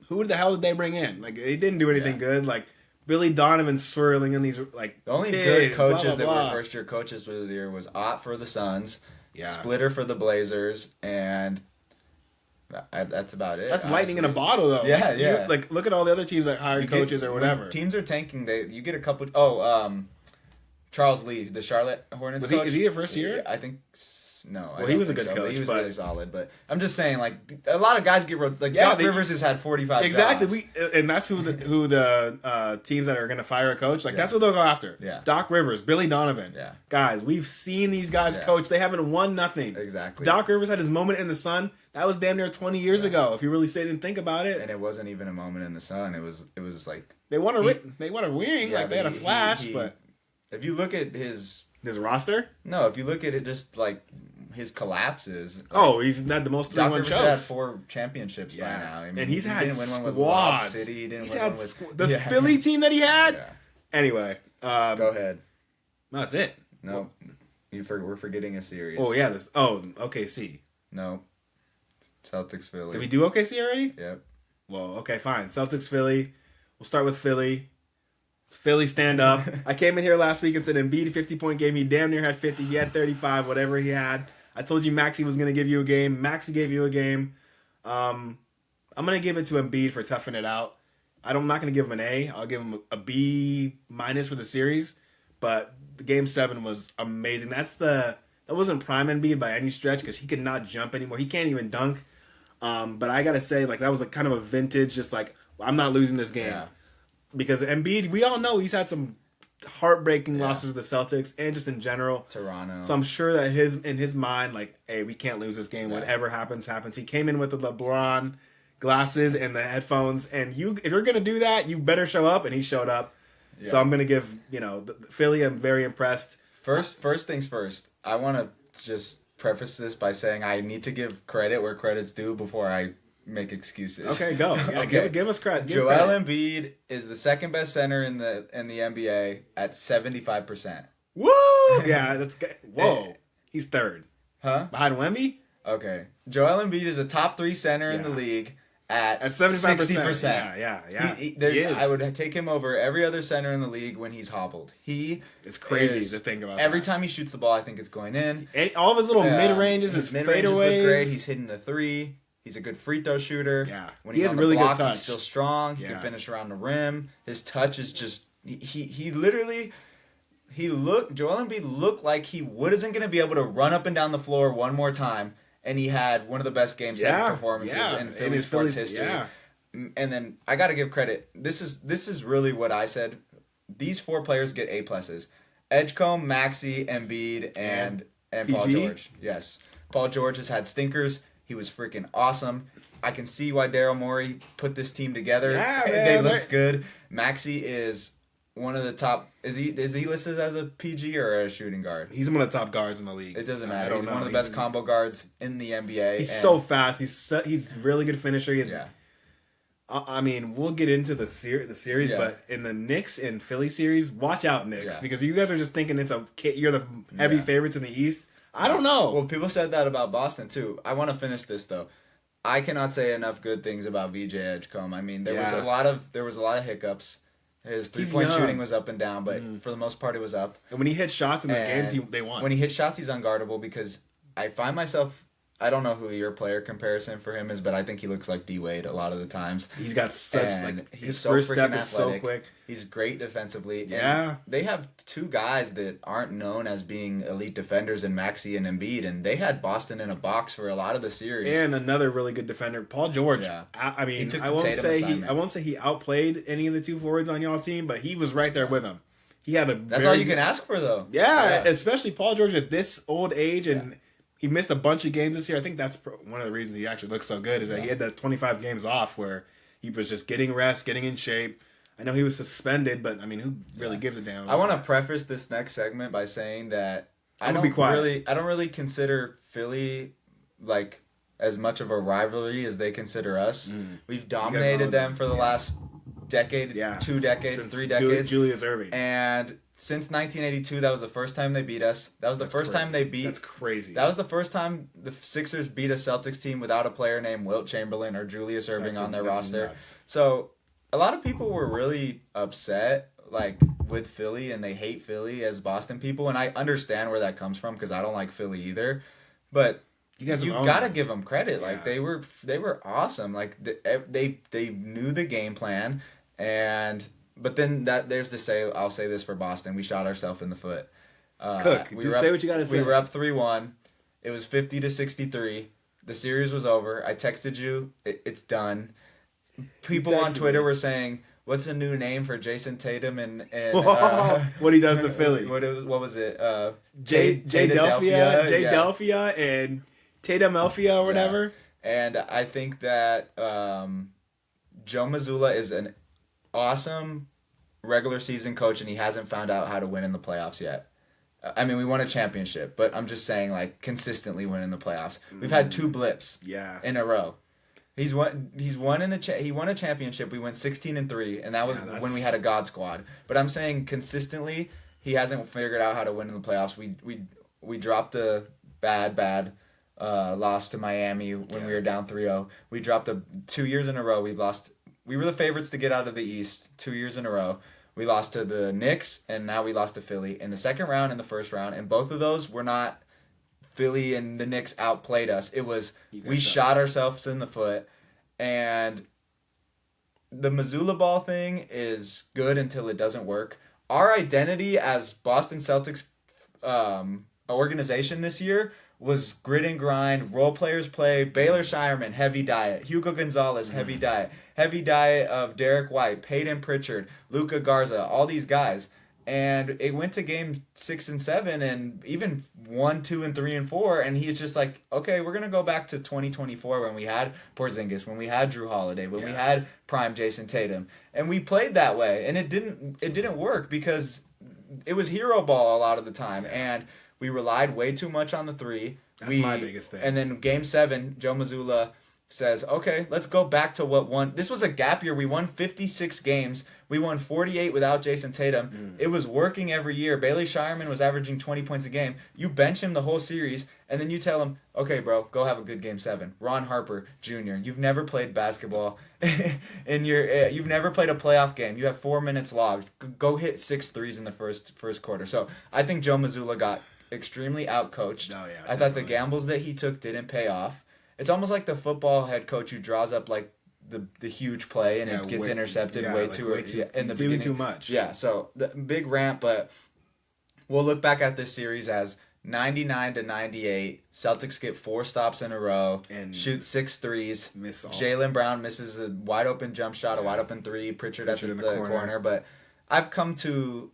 Who the hell did they bring in? Like they didn't do anything good. Like Billy Donovan swirling in these like the only good coaches that were first year coaches for the year was Ott for the Suns, Splitter for the Blazers, and that's about it. That's lightning in a bottle though. Yeah, like look at all the other teams that hired coaches or whatever. Teams are tanking. You get a couple. Charles Lee, the Charlotte Hornets coach. Is he a first year? I think. No, well, he was a good coach. He was really solid, but I'm just saying, like a lot of guys get Doc Rivers has had 45. Exactly, and that's who the teams that are going to fire a coach that's what they'll go after. Yeah, Doc Rivers, Billy Donovan. Yeah, guys, we've seen these guys coach. They haven't won nothing. Exactly. Doc Rivers had his moment in the sun. That was damn near 20 years ago. If you really sit and think about it, and it wasn't even a moment in the sun. It was like they won a ring. Yeah, like they had a flash, but if you look at his roster, if you look at it, just like. His collapses. He's had the most 3-1 chokes. He's had 4 championships by now. I mean, and he's had didn't win one with Lob City. He didn't win one with the Philly team that he had. Yeah. Anyway, go ahead. No, that's it. No, we're forgetting a series. Oh yeah, OKC. No, Celtics Philly. Did we do OKC already? Yep. Well, okay, fine. Celtics Philly. We'll start with Philly. Philly, stand up. I came in here last week and said Embiid 50-point game. He damn near had 50. He had 35, whatever he had. I told you Maxey was going to give you a game. Maxey gave you a game. I'm going to give it to Embiid for toughing it out. I'm not going to give him an A. I'll give him a B- for the series. But Game 7 was amazing. That wasn't prime Embiid by any stretch because he could not jump anymore. He can't even dunk. But I got to say, like that was kind of a vintage, just like, I'm not losing this game. Yeah. Because Embiid, we all know he's had some heartbreaking losses to the Celtics and just in general. Toronto. So I'm sure that in his mind, like, hey, we can't lose this game. Whatever happens, happens. He came in with the LeBron glasses and the headphones, and if you're gonna do that, you better show up. And he showed up. Yeah. So I'm gonna give Philly. I'm very impressed. First things first. I want to just preface this by saying I need to give credit where credit's due before I make excuses. Okay, go. Yeah, okay. Give us credit. Joel Embiid is the second best center in the NBA at 75%. Woo! Yeah, that's good. Whoa. He's third. Huh? Behind Wemby? Okay. Joel Embiid is a top 3 center in the league at 75%. 60%. Yeah. I would take him over every other center in the league when he's hobbled. It's crazy to think about. Every time he shoots the ball, I think it's going in. And all of his little mid-ranges, his mid-ranges look fadeaways. great. He's hitting the 3. He's a good free throw shooter. Yeah. When he's on the block, he's still strong. He can finish around the rim. His touch is just he literally Joel Embiid looked like he wasn't going to be able to run up and down the floor one more time, and he had one of the best game 7 performances in Philly sports history. Yeah. And then I got to give credit. This is really what I said. These 4 players get A pluses: Edgecombe, Maxey, Embiid, and Paul George. Yes, Paul George has had stinkers. He was freaking awesome. I can see why Daryl Morey put this team together. Yeah, they looked good. Maxey is one of the top. Is he listed as a PG or a shooting guard? He's one of the top guards in the league. It doesn't matter. He's one of the best combo guards in the NBA. He's so fast. He's really good finisher. I mean, we'll get into the series, but in the Knicks and Philly series, watch out, Knicks, because you guys are just thinking you're the heavy favorites in the East. I don't know. Well, people said that about Boston too. I want to finish this though. I cannot say enough good things about VJ Edgecombe. I mean, there was a lot of hiccups. His 3-point shooting was up and down, but for the most part, it was up. And when he hit shots in the games, they won. When he hit shots, he's unguardable because I find myself. I don't know who your player comparison for him is, but I think he looks like D Wade a lot of the times. He's got such his so first step athletic. is so quick. He's great defensively. Yeah, and they have 2 guys that aren't known as being elite defenders in Maxey and Embiid, and they had Boston in a box for a lot of the series. And another really good defender, Paul George. Yeah. I mean, I won't say he outplayed any of the 2 forwards on y'all team, but he was right there with him. He had That's all you can ask for, though. Yeah, especially Paul George at this old age and. Yeah. He missed a bunch of games this year. I think that's one of the reasons he actually looks so good is that he had that 25 games off where he was just getting rest, getting in shape. I know he was suspended, but I mean, who really gives a damn? I want to preface this next segment by saying that I don't really consider Philly like as much of a rivalry as they consider us. We've dominated them for the last decade, 2 decades, since 3 decades. Julius Erving. And since 1982, that was the first time they beat us. That was the first time they beat. That's crazy. That was the first time the Sixers beat a Celtics team without a player named Wilt Chamberlain or Julius Erving on their roster. Nuts. So a lot of people were really upset, like with Philly, and they hate Philly as Boston people, and I understand where that comes from because I don't like Philly either. But you gotta give them credit. Yeah. Like they were awesome. Like they knew the game plan, but then there's to say, I'll say this for Boston, we shot ourselves in the foot. Cook, say what you gotta say. We were up 3-1. It was 50-63. The series was over. I texted you. It's done. People on Twitter were saying, "What's a new name for Jason Tatum and what he does to Philly? What was it? J Delphia and Tatum Elphia or whatever." Yeah. And I think that Joe Mazzulla is an awesome regular season coach, and he hasn't found out how to win in the playoffs yet. I mean, we won a championship, but I'm just saying, like, consistently win in the playoffs. We've had 2 blips in a row. He won a championship. We went 16-3, and that was when we had a God squad. But I'm saying consistently, he hasn't figured out how to win in the playoffs. We dropped a bad loss to Miami when we were down 3-0. We dropped 2 years in a row. We were the favorites to get out of the East 2 years in a row. We lost to the Knicks, and now we lost to Philly in the second round and the first round. And both of those were not Philly and the Knicks outplayed us. It was we shot ourselves in the foot. And the Mazzulla ball thing is good until it doesn't work. Our identity as Boston Celtics organization this year was grit and grind, role players play, Baylor Shireman, heavy diet, Hugo Gonzalez, heavy diet of Derek White, Peyton Pritchard, Luka Garza, all these guys. And it went to game 6 and 7 and even 1, 2, and 3 and 4. And he's just like, okay, we're going to go back to 2024 when we had Porzingis, when we had Drew Holiday, when we had prime Jason Tatum. And we played that way. And it didn't work because it was hero ball a lot of the time. And we relied way too much on the three. That's my biggest thing. And then game 7, Joe Mazzulla says, okay, let's go back to what won. This was a gap year. We won 56 games. We won 48 without Jason Tatum. It was working every year. Bailey Shireman was averaging 20 points a game. You bench him the whole series, and then you tell him, okay, bro, go have a good game 7. Ron Harper Jr., you've never played basketball. You've never played a playoff game. You have 4 minutes logged. Go hit 6 threes in the first quarter. So I think Joe Mazzulla got extremely outcoached. Oh, yeah, I thought the gambles that he took didn't pay off. It's almost like the football head coach who draws up like the huge play and it gets intercepted way too in the beginning. Too much. Yeah, so the big rant, but we'll look back at this series as 99-98. Celtics get 4 stops in a row and shoot 6 threes. Miss all. Jaylen Brown misses a wide open jump shot, a wide open 3. Pritchard at the corner. But I've come to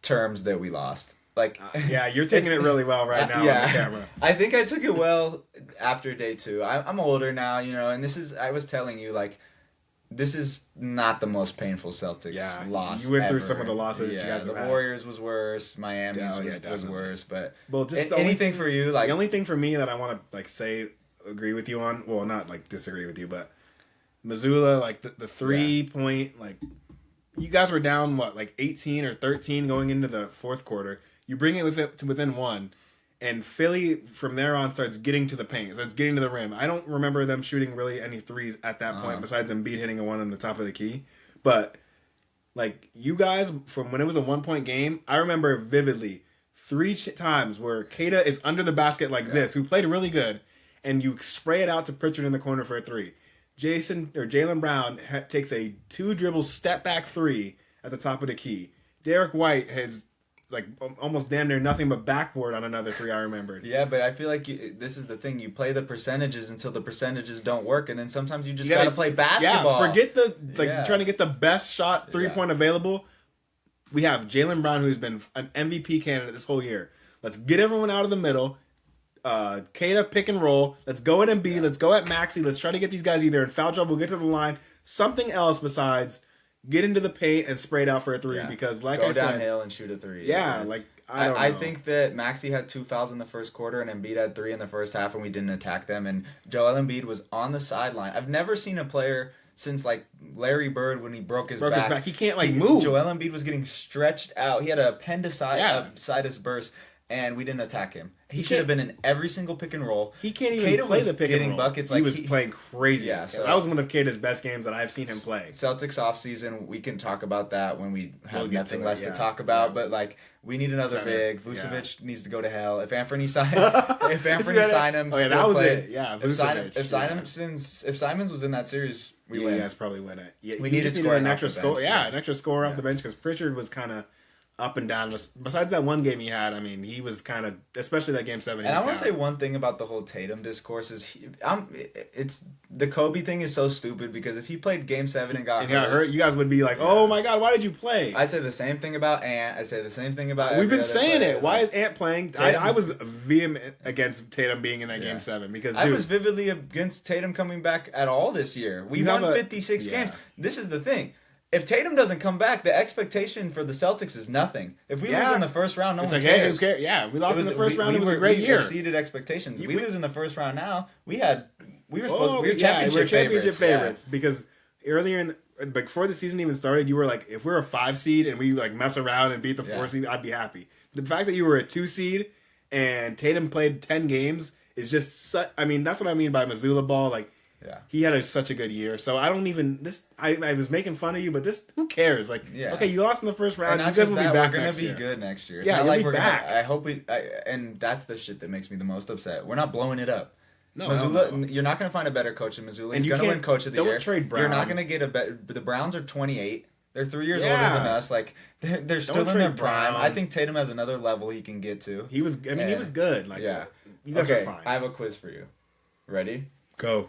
terms that we lost. Like yeah, you're taking it really well right now on the camera. I think I took it well after day 2. I'm older now, and I was telling you, like, this is not the most painful Celtics loss. You went ever. through some of the losses that you guys have the had. Warriors was worse, Miami's was worse, but just anything for you, like the only thing for me that I want to agree with you on, well, not like disagree with you, but Mazzulla, like the 3-point, like you guys were down 18 or 13 going into the fourth quarter. You bring it to within 1, and Philly from there on starts getting to the paint, starts getting to the rim. I don't remember them shooting really any threes at that point, besides Embiid hitting a one on the top of the key. But like you guys, from when it was a 1-point game, I remember vividly 3 times where Keita is under the basket like this, who played really good, and you spray it out to Pritchard in the corner for a 3. Jaylen Brown takes a 2-dribble step back 3 at the top of the key. Derek White has almost damn near nothing but backboard on another 3. I remembered. Yeah, but I feel like this is the thing. You play the percentages until the percentages don't work, and then sometimes you just gotta play basketball. Yeah, forget trying to get the best shot 3-point available. We have Jaylen Brown, who's been an MVP candidate this whole year. Let's get everyone out of the middle. Keita pick and roll. Let's go at Embiid. Let's go at Maxey. Let's try to get these guys either in foul trouble, get to the line, something else besides get into the paint and spray it out for a 3 because, like I said, go downhill and shoot a 3. Yeah, I don't know. I think that Maxey had 2 fouls in the first quarter and Embiid had 3 in the first half, and we didn't attack them. And Joel Embiid was on the sideline. I've never seen a player since Larry Bird when he broke his back. He can't move. Joel Embiid was getting stretched out. He had an appendicitis burst. And we didn't attack him. He should have been in every single pick and roll. He can't even play the pick and roll. Buckets he was playing crazy. Yeah, so that was one of Keita's best games that I've seen him play. Celtics offseason, we can talk about that when we have nothing less to talk about. Yeah. But we need another big. Vucevic needs to go to hell. If Anthony sign him, that was it. Yeah, if Simons was in that series, we win. You guys probably win it. Yeah, we needed an extra score. Yeah, an extra score off the bench because Pritchard was kind of up and down. Besides that one game he had, I mean, he was kind of, especially that game 7. And I want to say one thing about the whole Tatum discourse is, it's the Kobe thing is so stupid because if he played game 7 and got hurt, you guys would be like, oh my god, why did you play? I'd say the same thing about Ant. I'd say the same thing about. We've been saying it. Why is Ant playing? I was vehement against Tatum being in that game 7 because I was vividly against Tatum coming back at all this year. We won 56 games. This is the thing. If Tatum doesn't come back, the expectation for the Celtics is nothing. If we lose in the first round, no one cares. Hey, who cares? Yeah, we lost in the first round. It was a great year. We exceeded expectations. We lose in the first round now. We were championship favorites because earlier before the season even started, you were like, if we're a 5 seed and we mess around and beat the 4 seed, I'd be happy. The fact that you were a 2 seed and Tatum played 10 games is just I mean, that's what I mean by Mazzulla ball. He had such a good year. So I don't even I was making fun of you, but who cares? Okay, you lost in the first round. You guys will be back next year. We're gonna be good next year. It's not we're back. I hope and that's the shit that makes me the most upset. We're not blowing it up. No, Mazzulla, you're not gonna find a better coach than Mazzulla. He's gonna win Coach of the Year. Don't trade Brown. You're not gonna get a better. The Browns are 28. They're 3 years older than us. They're still in their prime. I think Tatum has another level he can get to. He was. I mean, he was good. You guys are fine. I have a quiz for you. Ready? Go.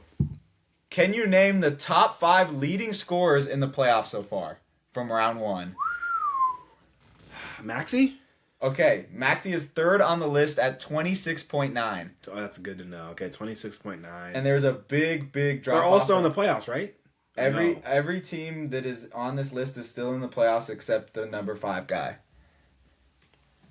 Can you name the top 5 leading scorers in the playoffs so far from round 1? Maxey? Okay, Maxey is third on the list at 26.9. Oh, that's good to know. Okay, 26.9. And there's a big drop. They're all still in the playoffs, right? Every team that is on this list is still in the playoffs except the number 5 guy.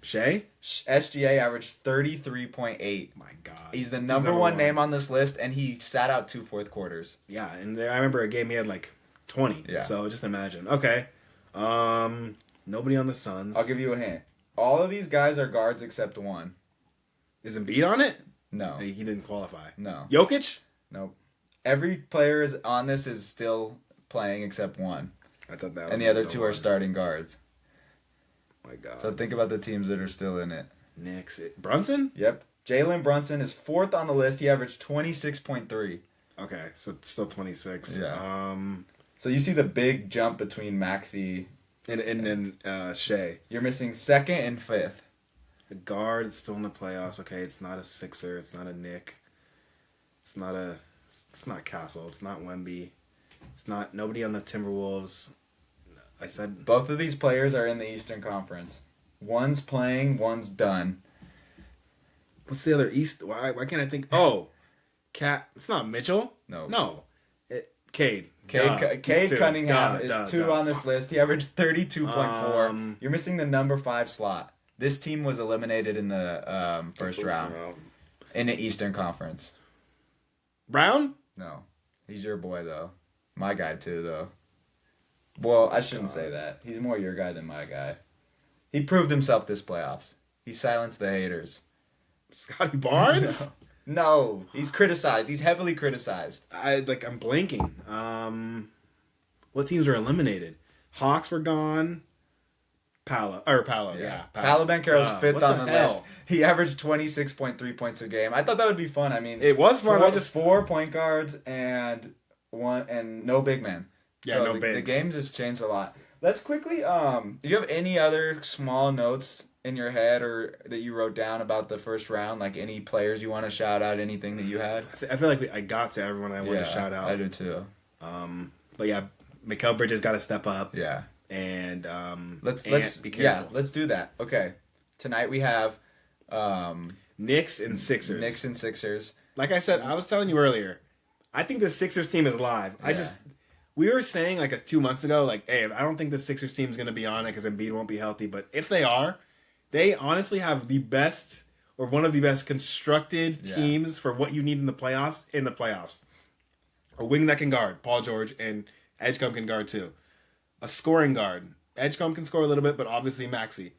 Shea? SGA averaged 33.8. My God. He's the number one name on this list, and he sat out 2 fourth quarters. Yeah, and I remember a game he had like 20. Yeah. So just imagine. Okay. Nobody on the Suns. I'll give you a hint. All of these guys are guards except one. Is Embiid on it? No. He didn't qualify. No. Jokic? Nope. Every player is on this is still playing except one. I thought that. And the other 2 are starting guards. My God. So think about the teams that are still in it. Knicks. Brunson? Yep. Jalen Brunson is 4th on the list. He averaged 26.3. Okay, so it's still 26. Yeah. So you see the big jump between Maxey and Shea. You're missing 2nd and 5th. The guard still in the playoffs. Okay, it's not a Sixer. It's not a Nick. It's not Castle. It's not Wemby. It's not nobody on the Timberwolves. I said both of these players are in the Eastern Conference. One's playing, one's done. What's the other East? Why can't I think? Oh, It's not Mitchell. No. Cade. Cade Cunningham is 2 on this list. He averaged 32.4. You're missing the number 5 slot. This team was eliminated in the first round in the Eastern Conference. Brown? No. He's your boy, though. My guy, too, though. Well, I shouldn't say that. He's more your guy than my guy. He proved himself this playoffs. He silenced the haters. Scotty Barnes? No. He's criticized. He's heavily criticized. I'm blanking. What teams were eliminated? Hawks were gone. Paolo, yeah. Paolo Banchero's 5th on the list. He averaged 26.3 points a game. I thought that would be fun. I mean, it was fun. 4 point guards and no big man. Yeah, so no bigs. The game just changed a lot. Let's quickly. Do you have any other small notes in your head or that you wrote down about the first round? Like any players you want to shout out? Anything that you had? I feel like I got to everyone I want to shout out. I do too. But yeah, Mikal Bridges got to step up. Yeah. And let's be careful. Yeah, let's do that. Okay. Tonight we have Knicks and Sixers. Like I said, I was telling you earlier, I think the Sixers team is live. Yeah. We were saying like 2 months ago, like, hey, I don't think the Sixers team is going to be on it because Embiid won't be healthy. But if they are, they honestly have the best or one of the best constructed teams for what you need in the playoffs. A wing that can guard, Paul George, and Edgecombe can guard too. A scoring guard. Edgecombe can score a little bit, but obviously Maxey.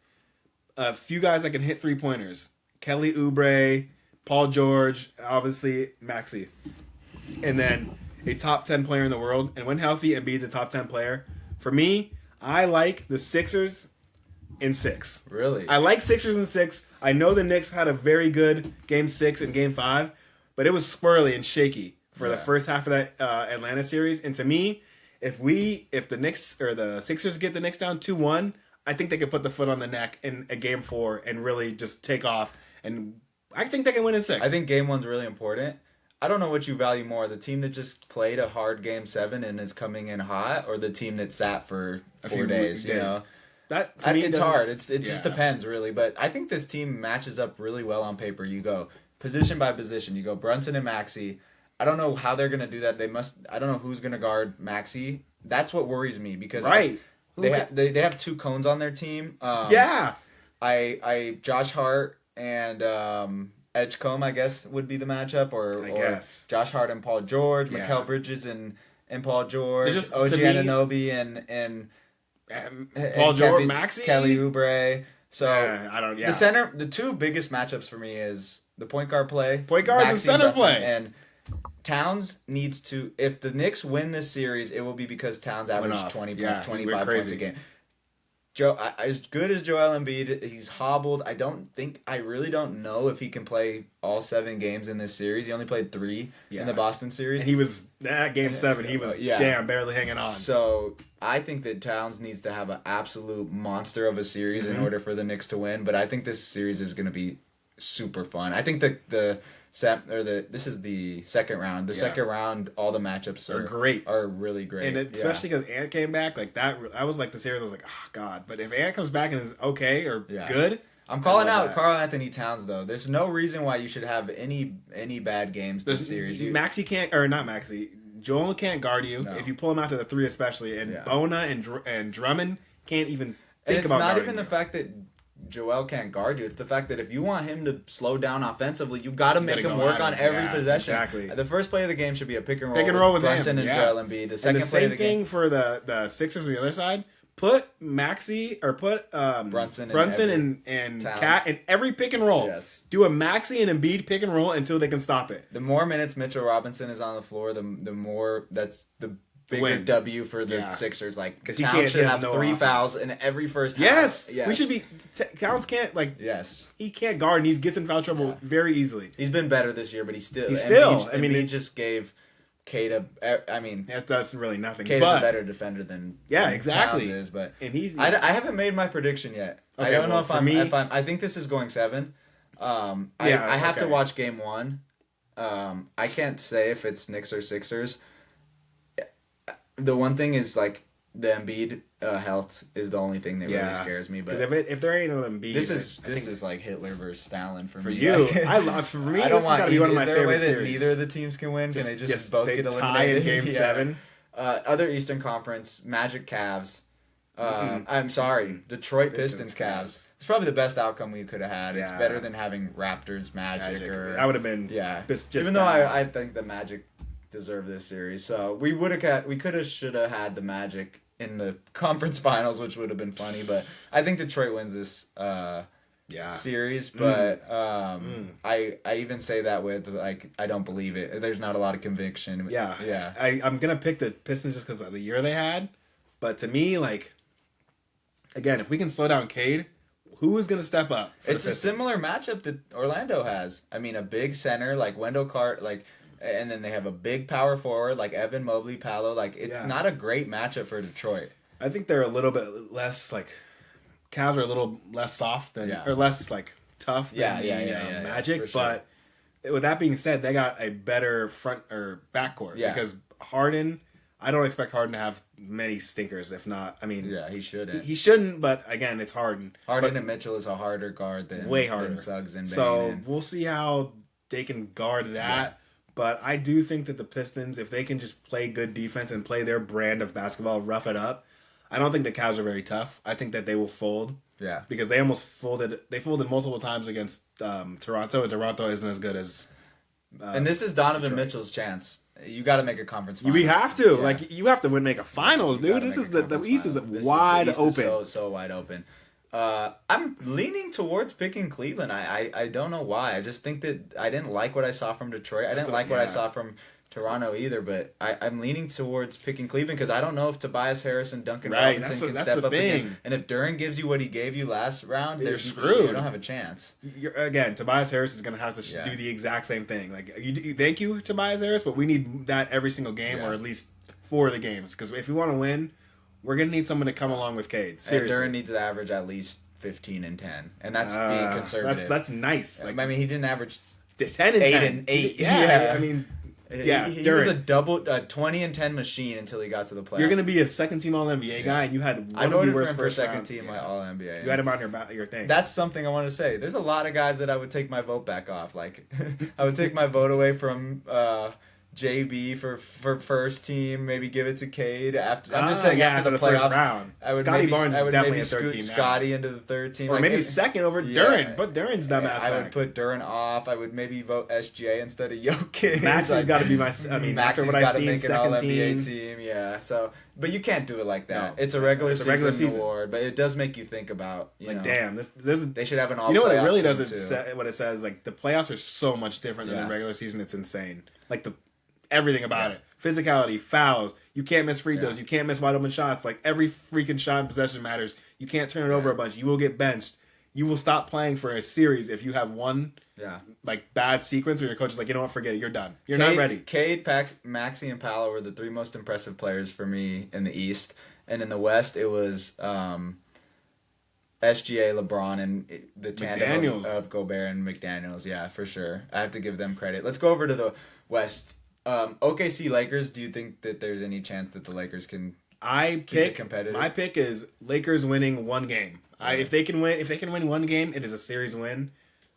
A few guys that can hit 3-pointers. Kelly Oubre, Paul George, obviously Maxey. And then a top 10 player in the world. And when healthy, Embiid's a top 10 player. For me, I like the Sixers in 6. Really? I like Sixers in 6. I know the Knicks had a very good Game 6 and Game 5, but it was squirrely and shaky for the first half of that Atlanta series. And to me, if the Knicks or the Sixers get the Knicks down 2-1, I think they could put the foot on the neck in a Game 4 and really just take off. And I think they can win in 6. I think Game 1's really important. I don't know what you value more, the team that just played a hard Game 7 and is coming in hot, or the team that sat for 4 days, you know? That, to me, it's hard. It just depends, really. But I think this team matches up really well on paper. You go position by position. You go Brunson and Maxey. I don't know how they're going to do that. I don't know who's going to guard Maxey. That's what worries me because they have 2 cones on their team. Josh Hart and Edgecombe, I guess, would be the matchup, or Josh Hart and Paul George, Mikal Bridges and Paul George, OG Anunoby and Paul George, Maxey, Kelly Oubre. So the the 2 biggest matchups for me is the point guards and center play. And Towns needs to. If the Knicks win this series, it will be because Towns averaged 25 points a game. As good as Joel Embiid, he's hobbled. I really don't know if he can play all 7 games in this series. He only played 3 in the Boston series. And he was, that Game 7, he was barely hanging on. So I think that Towns needs to have an absolute monster of a series in order for the Knicks to win. But I think this series is going to be super fun. I think this is the second round. The second round, all the matchups are great, are really great, and especially because Ant came back. Like that was like the series. I was like, oh god. But if Ant comes back and is okay or good, I'm calling out Karl Anthony Towns though. There's no reason why you should have any bad games this series. Maxi can't, or not Maxi. Joel can't guard you if you pull him out to the 3 especially, and Bona and Drummond can't even think about guarding. It's not even the fact that Joel can't guard you. It's the fact that if you want him to slow down offensively, you got to make him work on every possession. Exactly. The first play of the game should be a pick and roll with Brunson and Joel Embiid. The second play of the game, same thing for the Sixers on the other side. Put Maxi or put Brunson and Cat in every pick and roll. Yes. Do a Maxi and Embiid pick and roll until they can stop it. The more minutes Mitchell Robinson is on the floor, the more that's the bigger W for the Sixers. Like, because Towns should have 3 fouls in every first half. Yes, we should be. Towns can't he can't guard, and he gets in foul trouble very easily. He's been better this year, but he's still. Embiid just gave Cade that's really nothing. Cade is a better defender than exactly Towns is, but and he's. I haven't made my prediction yet. Okay, I don't know if I'm. I think this is going 7. I have to watch game 1. I can't say if it's Knicks or Sixers. The one thing is like the Embiid health is the only thing that really scares me. But if there ain't no Embiid, this is like Hitler versus Stalin for me. You, like, I love for me. I don't want to be one of my favorite series. Neither of the teams can win. Can they just both get eliminated? Tie in game 7. Other Eastern Conference, Magic Cavs. I'm sorry, Detroit Pistons Cavs. It's probably the best outcome we could have had. It's better than having Raptors Magic or that would have been even though I think the Magic deserve this series. So we should have had the Magic in the conference finals, which would have been funny. But I think Detroit wins this series. But I even say that with like I don't believe it. There's not a lot of conviction. I'm gonna pick the Pistons just because of the year they had. But to me, like again, if we can slow down Cade, who is gonna step up? It's a similar matchup that Orlando has. I mean, a big center like Wendell Carter, and then they have a big power forward like Evan Mobley, Paolo. Like, it's not a great matchup for Detroit. I think they're a little bit less Cavs are a little less soft or less tough than Magic. Sure. But with that being said, they got a better front or backcourt because Harden. I don't expect Harden to have many stinkers. If not, I mean, he shouldn't. He shouldn't. But again, it's Harden. And Mitchell is a harder guard than Suggs and Bane. So we'll see how they can guard that. Yeah. But I do think that the Pistons, if they can just play good defense and play their brand of basketball, rough it up, I don't think the Cavs are very tough. I think that they will fold. Yeah. Because they almost folded. They folded multiple times against Toronto, and Toronto isn't as good as. And this is Donovan Detroit. Mitchell's chance. You got to make a conference final. We have to. Yeah. You have to make a finals, dude. This is the East is wide open. So wide open. I'm leaning towards picking Cleveland. I don't know why. I just think that I didn't like what I saw from Detroit. I didn't like what I saw from Toronto either, but I'm leaning towards picking Cleveland because I don't know if Tobias Harris and Duncan Robinson can step up again. And if Duren gives you what he gave you last round, they're screwed. You don't have a chance. Again, Tobias Harris is going to have to do the exact same thing. Thank you, Tobias Harris, but we need that every single game or at least 4 of the games because if we want to win, we're going to need someone to come along with Cade. Seriously. And Duren needs to average at least 15 and 10, and that's being conservative. That's nice. I mean, he didn't average 10 and 8 10. and 8. Yeah, I mean. He was a 20 and 10 machine until he got to the playoffs. You're going to be a second-team All-NBA guy, and you had one I of the worst for him for first second-team All-NBA. You had him on your thing. That's something I want to say. There's a lot of guys that I would take my vote back off. Like, I would take my vote away from JB for first team. Maybe give it to Cade after. I'm just saying after the playoffs. First round. Scotty Barnes is definitely a third team. Scotty into the third team, or maybe second over Duren. But Duren's dumbass. I would put Duren off. I would maybe vote SGA instead of Jokic. Maxi's got to be my. I mean, after what I see, second team. Yeah. So, but you can't do it like that. No. It's a regular season award, but it does make you think about damn, they should have an all. You know what it really does? What it says the playoffs are so much different than the regular season. It's insane. Everything about it. Physicality, fouls. You can't miss free throws. You can't miss wide open shots. Every freaking shot and possession matters. You can't turn it over a bunch. You will get benched. You will stop playing for a series if you have one bad sequence where your coach is like, you know what, forget it. You're done. You're not ready. Cade, Maxey, and Paolo were the 3 most impressive players for me in the East. And in the West, it was SGA, LeBron, and the tandem McDaniels. of Gobert and McDaniels. Yeah, for sure. I have to give them credit. Let's go over to the West. OKC Lakers. Do you think that there's any chance that the Lakers can keep it competitive? My pick is Lakers winning one game. If they can win one game, it is a series win.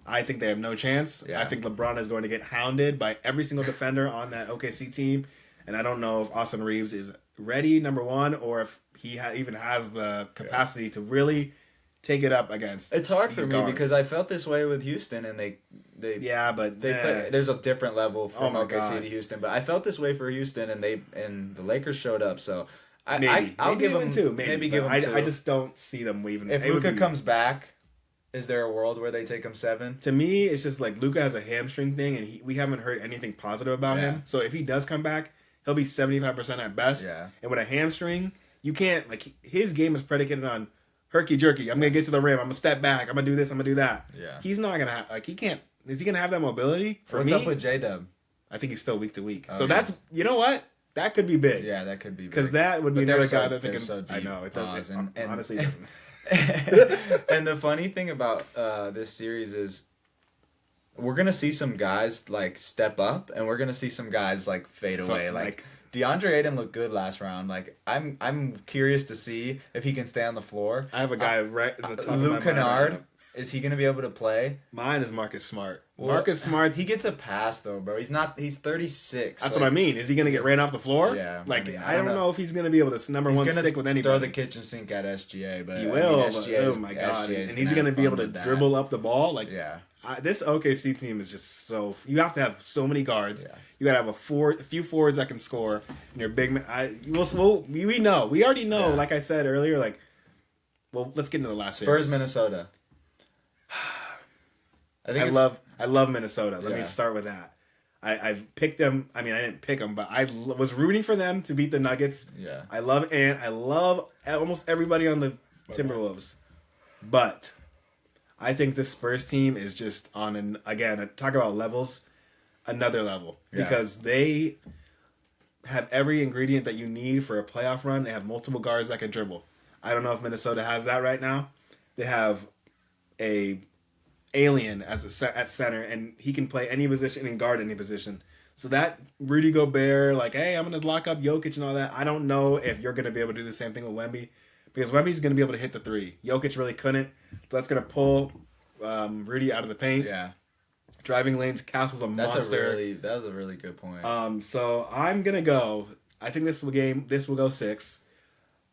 I think they have no chance. Yeah. I think LeBron is going to get hounded by every single defender on that OKC team, and I don't know if Austin Reeves is ready, number one, or if he even has the capacity to really take it up against. It's hard for these me guards. because I felt this way with Houston, and they play, there's a different level from my OKC God. to Houston, but I felt this way for Houston, and the Lakers showed up. So I'll maybe give even them two. maybe give them two. I just don't see them weaving. If It would Luka be- comes back, is there a world where they take him 7? To me, it's just like Luka has a hamstring thing, and we haven't heard anything positive about Yeah. him. So if he does come back, he'll be 75% at best. Yeah. And with a hamstring, you can't his game is predicated on herky jerky. I'm gonna get to the rim. I'm gonna step back. I'm gonna do this. I'm gonna do that. Yeah. He's not gonna he can't. Is he gonna have that mobility? For What's me, up with J-Dub? I think he's still week to week. Oh, so yeah. that's that could be big. Yeah, that could be Because big. that would be But they're another so- guy that they they're can. so I deep. know it Pause, doesn't. and- Honestly, it doesn't. And the funny thing about this series is we're gonna see some guys like step up, and we're gonna see some guys like fade away. Like DeAndre Ayton looked good last round. Like I'm curious to see if he can stay on the floor. I have a guy right in the top of my Luke mind right Kennard, now. is he gonna be able to play? Mine is Marcus Smart. Well, Marcus Smart. He gets a pass though, bro. He's 36. That's what I mean. Is he going to get ran off the floor? Yeah, Like, I mean, I don't know if he's going to be able to number He's one gonna stick with anybody. throw the kitchen sink at SGA, but He will. But, SGA oh is- my god! SGA is And he's gonna going to have be able fun to with that. dribble up the ball. Like, Yeah. this OKC team is just so. You have to have so many guards. Yeah. You got to have a few forwards that can score, and your big man. We know. We already know. Yeah. Like I said earlier. Like, well, let's get into the last Spurs, series. Minnesota. I think I love Minnesota. Let me Yeah. start with that. I picked them. I mean, I didn't pick them, but I was rooting for them to beat the Nuggets. Yeah. I love almost everybody on the Timberwolves, but I think this Spurs team is just on talk about levels, another level Yeah. because they have every ingredient that you need for a playoff run. They have multiple guards that can dribble. I don't know if Minnesota has that right now. They have a alien at center, and he can play any position and guard any position. So that Rudy Gobert, like, hey, I'm going to lock up Jokic and all that. I don't know if you're going to be able to do the same thing with Wemby, because Wemby's going to be able to hit the three. Jokic really couldn't. So that's going to pull Rudy out of the paint. Yeah. Driving lanes, Castle's a monster. That was a really good point. So I'm going to go. I think this will go 6.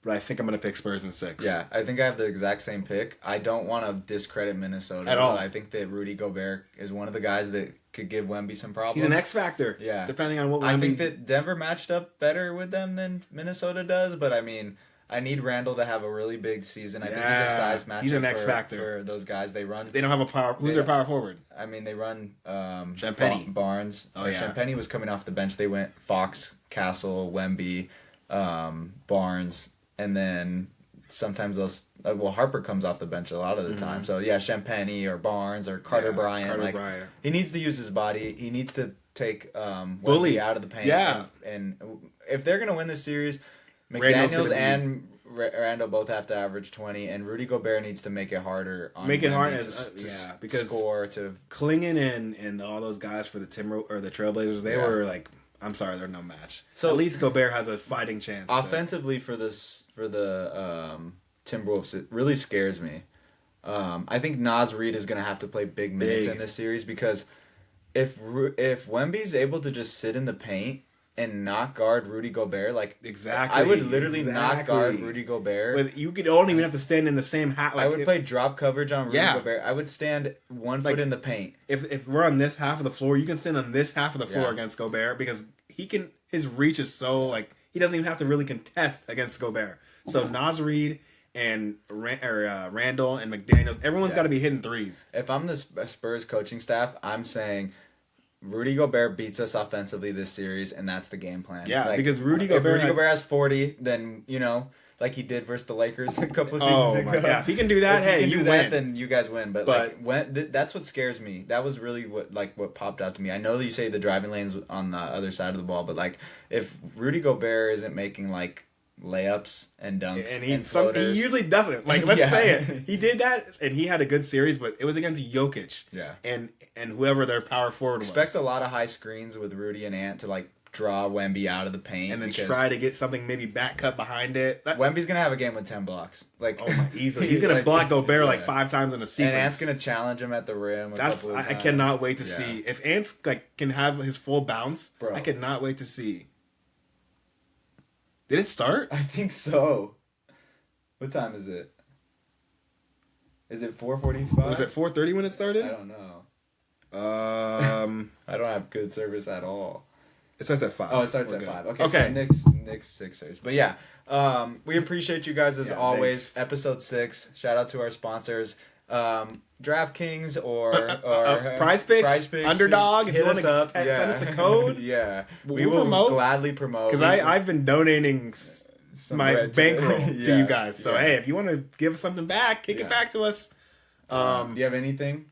But I think I'm going to pick Spurs in 6. Yeah, I think I have the exact same pick. I don't want to discredit Minnesota At all. I think that Rudy Gobert is one of the guys that could give Wemby some problems. He's an X factor. Yeah. Depending on what I Wemby- think that Denver matched up better with them than Minnesota does, but I mean, I need Randall to have a really big season. I think he's a Yeah, size matchup he's an X factor. for those guys. They run. They don't have a power. Who's They their power forward? I mean, they run Champagny. Barnes. Oh, yeah. Champagny was coming off the bench. They went Fox, Castle, Wemby, Barnes, and then sometimes those. Harper comes off the bench a lot of the time. So yeah, Champagny or Barnes or Carter Yeah, Bryant. Carter like Bryant. he needs to use his body. He needs to take Wemby Bully. out of the paint. Yeah. and if they're gonna win this series, Randall's McDaniels gonna be- and Randall both have to average 20, and Rudy Gobert needs to make it harder. On Make it Wemby hard to because score to. Klingon and all those guys for the Trailblazers, they Yeah. were like, I'm sorry, they're no match. So- At least Gobert has a fighting chance. Offensively for the Timberwolves, it really scares me. I think Naz Reid is going to have to play big minutes Big. in this series because if Wemby's able to just sit in the paint and not guard Rudy Gobert, like Exactly. I would literally not guard Exactly. Rudy Gobert. But you don't even have to stand in the same hat. Like I would play drop coverage on Rudy Yeah. Gobert. I would stand one Like- foot in the paint. If we're on this half of the floor, you can stand on this half of the floor Yeah. against Gobert because his reach is so he doesn't even have to really contest against Gobert. So Naz Reid and Randall and McDaniels, everyone's Yeah. got to be hitting threes. If I'm the Spurs coaching staff, I'm saying Rudy Gobert beats us offensively this series, and that's the game plan. Yeah, because Rudy if Gobert Rudy Gobert has 40, then like he did versus the Lakers a couple seasons Oh ago. my God! If he can do that, If he hey, can you do win. that, then you guys win. But that's what scares me. That was really what popped out to me. I know that you say the driving lanes on the other side of the ball, but like if Rudy Gobert isn't making like layups and dunks And and he floaters. usually doesn't. Like, let's Yeah. say it. He did that, and he had a good series, but it was against Jokic. Yeah. And whoever their power forward Expect was. a lot of high screens with Rudy and Ant to like draw Wemby out of the paint, And then because try to get something maybe back cut behind it. Wemby's gonna have a game with 10 blocks. Like, Oh my, easily. He's gonna block Gobert like 5 times in a sequence. And Ant's gonna challenge him at the rim. I cannot wait to Yeah. see if Ant's like can have his full bounce. Bro. I cannot wait to see. Did it start? I think so. What time is it? Is it 4:45? Was it 4:30 when it I started? don't know. It I don't have good service at all. starts at 5. Oh, it starts We're at good. 5. Okay, Okay. so Knicks Sixers. But yeah, we appreciate you guys as Yeah, always. thanks. Episode 6. Shout out to our sponsors. DraftKings or Prize Picks, Underdog, if hit you wanna us up. send Yeah. us a code. Yeah, We'll will promote. gladly promote Because I've been donating some my bread bankroll to Yeah, you guys. So yeah. hey, if you want to give us something back, kick Yeah. it back to us. Do you have anything?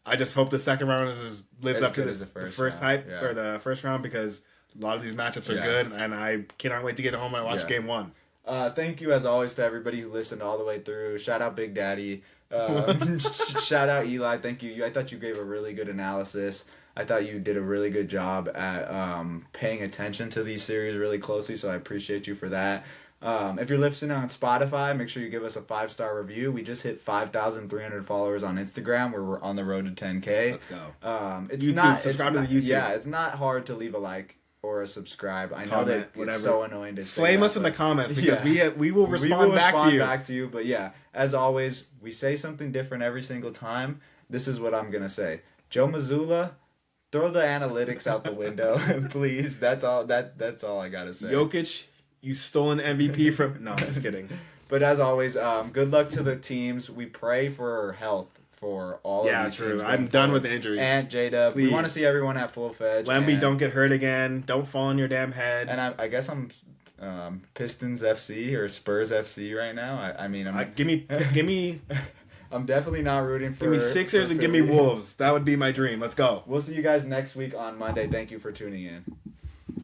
I just hope the second round lives As up to good as this, the the first first round, hype yeah. or the first round, because a lot of these matchups are Yeah. good, and I cannot wait to get home and watch Yeah. game 1. Thank you as always to everybody who listened all the way through. Shout out Big Daddy. Shout out Eli. Thank you. I thought you gave a really good analysis. I thought you did a really good job at paying attention to these series really closely, so I appreciate you for that. If you're listening on Spotify, make sure you give us a 5-star review. We just hit 5,300 followers on Instagram. We're on the road to 10K. Let's go. It's YouTube, not subscribe it's to the not- YouTube. Yeah, it's not hard to leave a like or a subscribe. I know Comment, that whatever. it's so annoying to say Flame that, us in the but- comments, because Yeah. we will respond back to you. But yeah, as always, we say something different every single time. This is what I'm gonna say. Joe Mazzulla, throw the analytics out the window, please. That's all. That's all I gotta say. Jokic, you stolen MVP from. No, just kidding. But as always, good luck to the teams. We pray for health for all. Yeah, of these true. teams I'm going done forward. with the injuries. And J-Dub, we Please. want to see everyone at full fledge. Wemby, and- don't get hurt again. Don't fall on your damn head. And I guess I'm Pistons FC or Spurs FC right now. I mean, give me I'm definitely not rooting for. Give me Sixers for and give me Philly. Wolves. That would be my dream. Let's go. We'll see you guys next week on Monday. Thank you for tuning in.